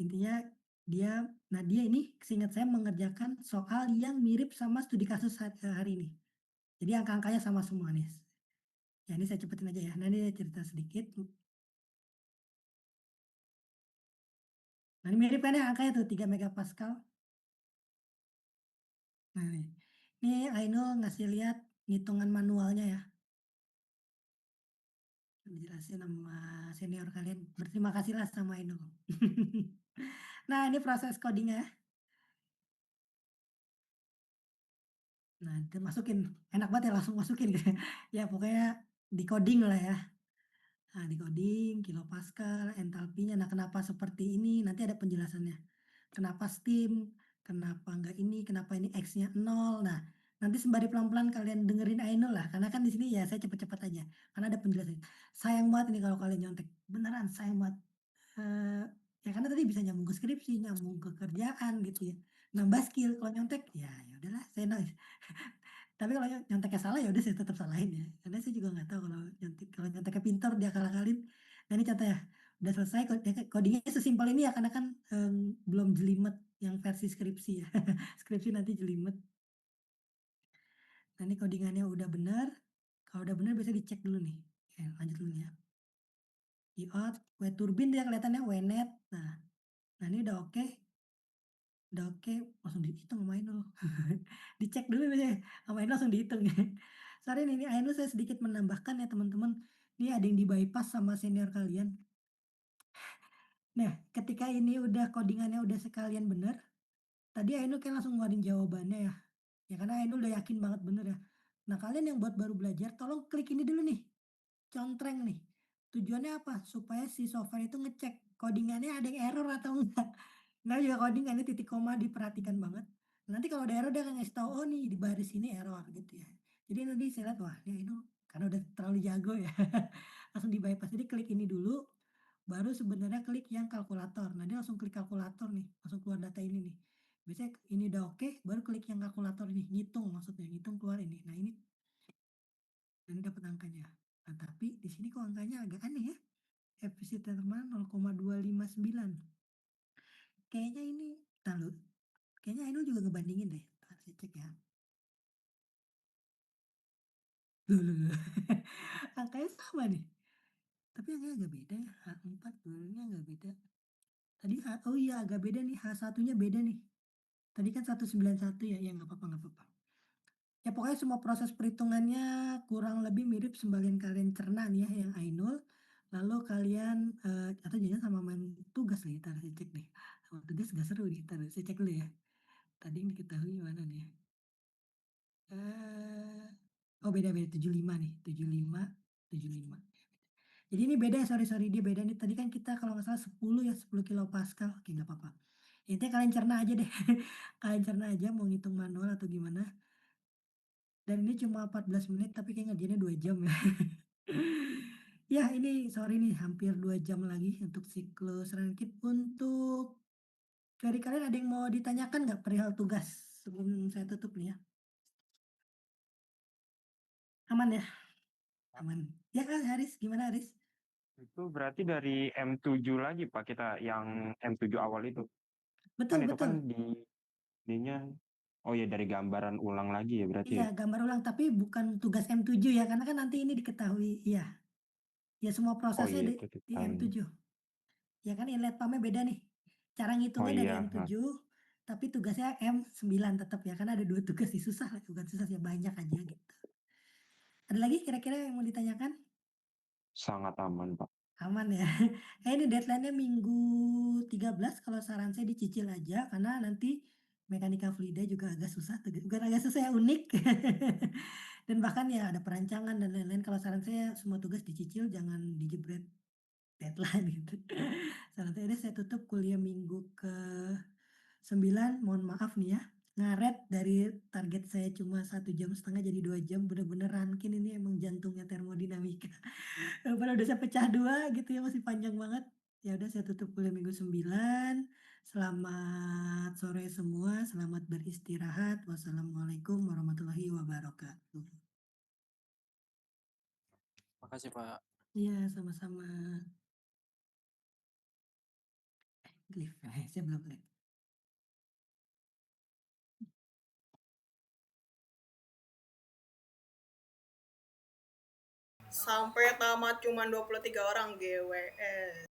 Intinya dia ini seingat saya mengerjakan soal yang mirip sama studi kasus hari ini. Jadi angka-angkanya sama semua nih. Ya ini saya cepetin aja ya. Nah ini cerita sedikit. Nah ini mirip kan ya angkanya tuh 3 megapascal. Nah ini Ainul ngasih lihat ngitungan manualnya ya. Dijelasin sama senior kalian. Berterima kasihlah sama Ainul. Nah ini proses codingnya. Nah itu masukin, enak banget ya langsung masukin gitu ya. Ya pokoknya di coding lah ya. Nah, di-coding, kilopascal, entalpinya, nah kenapa seperti ini, nanti ada penjelasannya. Kenapa steam, kenapa enggak ini, kenapa ini X-nya 0. Nah, nanti sembari pelan-pelan kalian dengerin Ainul lah, karena kan di sini ya saya cepet-cepet aja, karena ada penjelasan. Sayang banget ini kalau kalian nyontek, beneran sayang banget. Eee, ya karena tadi bisa nyambung ke skripsi, nyambung ke kerjaan gitu ya, nambah skill, kalau nyontek, ya udahlah saya noise. Tapi kalau nyonteknya salah ya udah saya tetap salahin ya, karena saya juga nggak tahu kalau nyonteknya pintar dia akal-akalin. Nah ini contohnya, udah selesai coding-nya sesimpel ini ya karena kan, belum jelimet yang versi skripsi ya. Skripsi nanti jelimet. Nah ini codingannya udah bener, kalau udah bener biasanya dicek dulu nih. Oke lanjut dulu ya. IOT, W-turbine dia kelihatannya WNet. Nah ini udah oke, langsung dihitung sama Ainul. Dicek dulu biasanya, sama Ainul langsung dihitung ya. Sorry nih, ini Ainul saya sedikit menambahkan ya teman-teman, ini ada yang di-bypass sama senior kalian. Nah, ketika ini udah codingannya udah sekalian bener, tadi Ainul kan langsung ngeluarin jawabannya ya. Ya karena Ainul udah yakin banget bener ya. Nah, kalian yang buat baru belajar tolong klik ini dulu nih, contreng nih. Tujuannya apa? Supaya si software itu ngecek codingannya ada yang error atau enggak. Nah juga coding kan ini titik koma diperhatikan banget. Nanti kalau ada error dia akan ngasih tahu, "Oh nih di baris ini error," gitu ya. Jadi nanti saya lihat, wah ini Ainul karena udah terlalu jago ya, langsung di-bypass. Jadi klik ini dulu, baru sebenarnya klik yang kalkulator. Nah dia langsung klik kalkulator nih, langsung keluar data ini nih. Biasanya ini udah oke, baru klik yang kalkulator ini, ngitung maksudnya, ngitung keluar ini. Nah ini dapat angkanya. Nah tapi di sini kok angkanya agak aneh ya, efisien termal 0,259. Kayaknya ini entar kayaknya Ainul juga ngebandingin deh, entar saya cek ya. Loh, angkanya sama nih, tapi angkanya agak beda ya, H4 sebenarnya agak beda. Tadi oh iya agak beda nih, H1-nya beda nih. Tadi kan 191 ya, ya nggak apa-apa nggak apa-apa. Ya pokoknya semua proses perhitungannya kurang lebih mirip sembari kalian cerna nih ya yang Ainul, lalu kalian, atau jangan sama main tugas nih, entar saya cek nih. Sama tugas nggak seru nih, entar saya cek dulu ya. Tadi yang diketahui mana nih ya? Oh beda-beda 75 nih, 75, 75. Jadi ini beda ya, sorry dia beda nih. Tadi kan kita kalau nggak salah 10 ya, 10 kilopascal. Oke nggak apa-apa. Intinya kalian cerna aja deh. Kalian cerna aja mau ngitung manual atau gimana. Dan ini cuma 14 menit tapi kayak ngerjainnya 2 jam ya. Ya ini sorry nih hampir 2 jam lagi untuk siklus Rankit. Untuk dari kalian ada yang mau ditanyakan nggak perihal tugas sebelum saya tutup nih ya? Aman ya? Aman. Ya kan Haris, gimana Haris? Itu berarti dari M7 lagi Pak kita yang M7 awal itu. Kan Betul itu kan betul. di ininya oh ya dari gambaran ulang lagi ya berarti Iya, ya. gambar ulang, tapi bukan tugas M7 ya, karena kan nanti ini diketahui iya, ya semua Oh prosesnya iya di itu di diketahui. M7. Ya kan inlet pumpnya beda nih, cara Oh ngitungnya dari iya, heeh. M7, tapi tugasnya M9 tetap ya, karena ada 2 tugas sih, susah lah, bukan susah sih, banyak aja gitu. Ada lagi kira-kira yang mau ditanyakan? sangat aman, Pak. Aman ya? Ini deadline-nya Minggu 13 kalau saran saya dicicil aja, karena nanti Mekanika Fluida juga agak susah tuh, bukan agak susah ya, unik. Dan bahkan ya ada perancangan dan lain-lain, kalau saran saya semua tugas dicicil, jangan dijebret deadline gitu. Saran saya deh saya tutup kuliah minggu ke-9, mohon maaf nih ya, ngaret dari target saya cuma 1,5 jam jadi 2 jam, bener-bener Rankin ini emang jantungnya termodinamika. Padahal udah saya pecah 2 gitu ya, masih panjang banget. Ya udah saya tutup kuliah minggu 9. Selamat sore semua, selamat beristirahat. Wassalamualaikum warahmatullahi wabarakatuh. Makasih, Pak. Iya, sama-sama. Live, saya belum live. Sampai tamat cuma 23 orang GWS.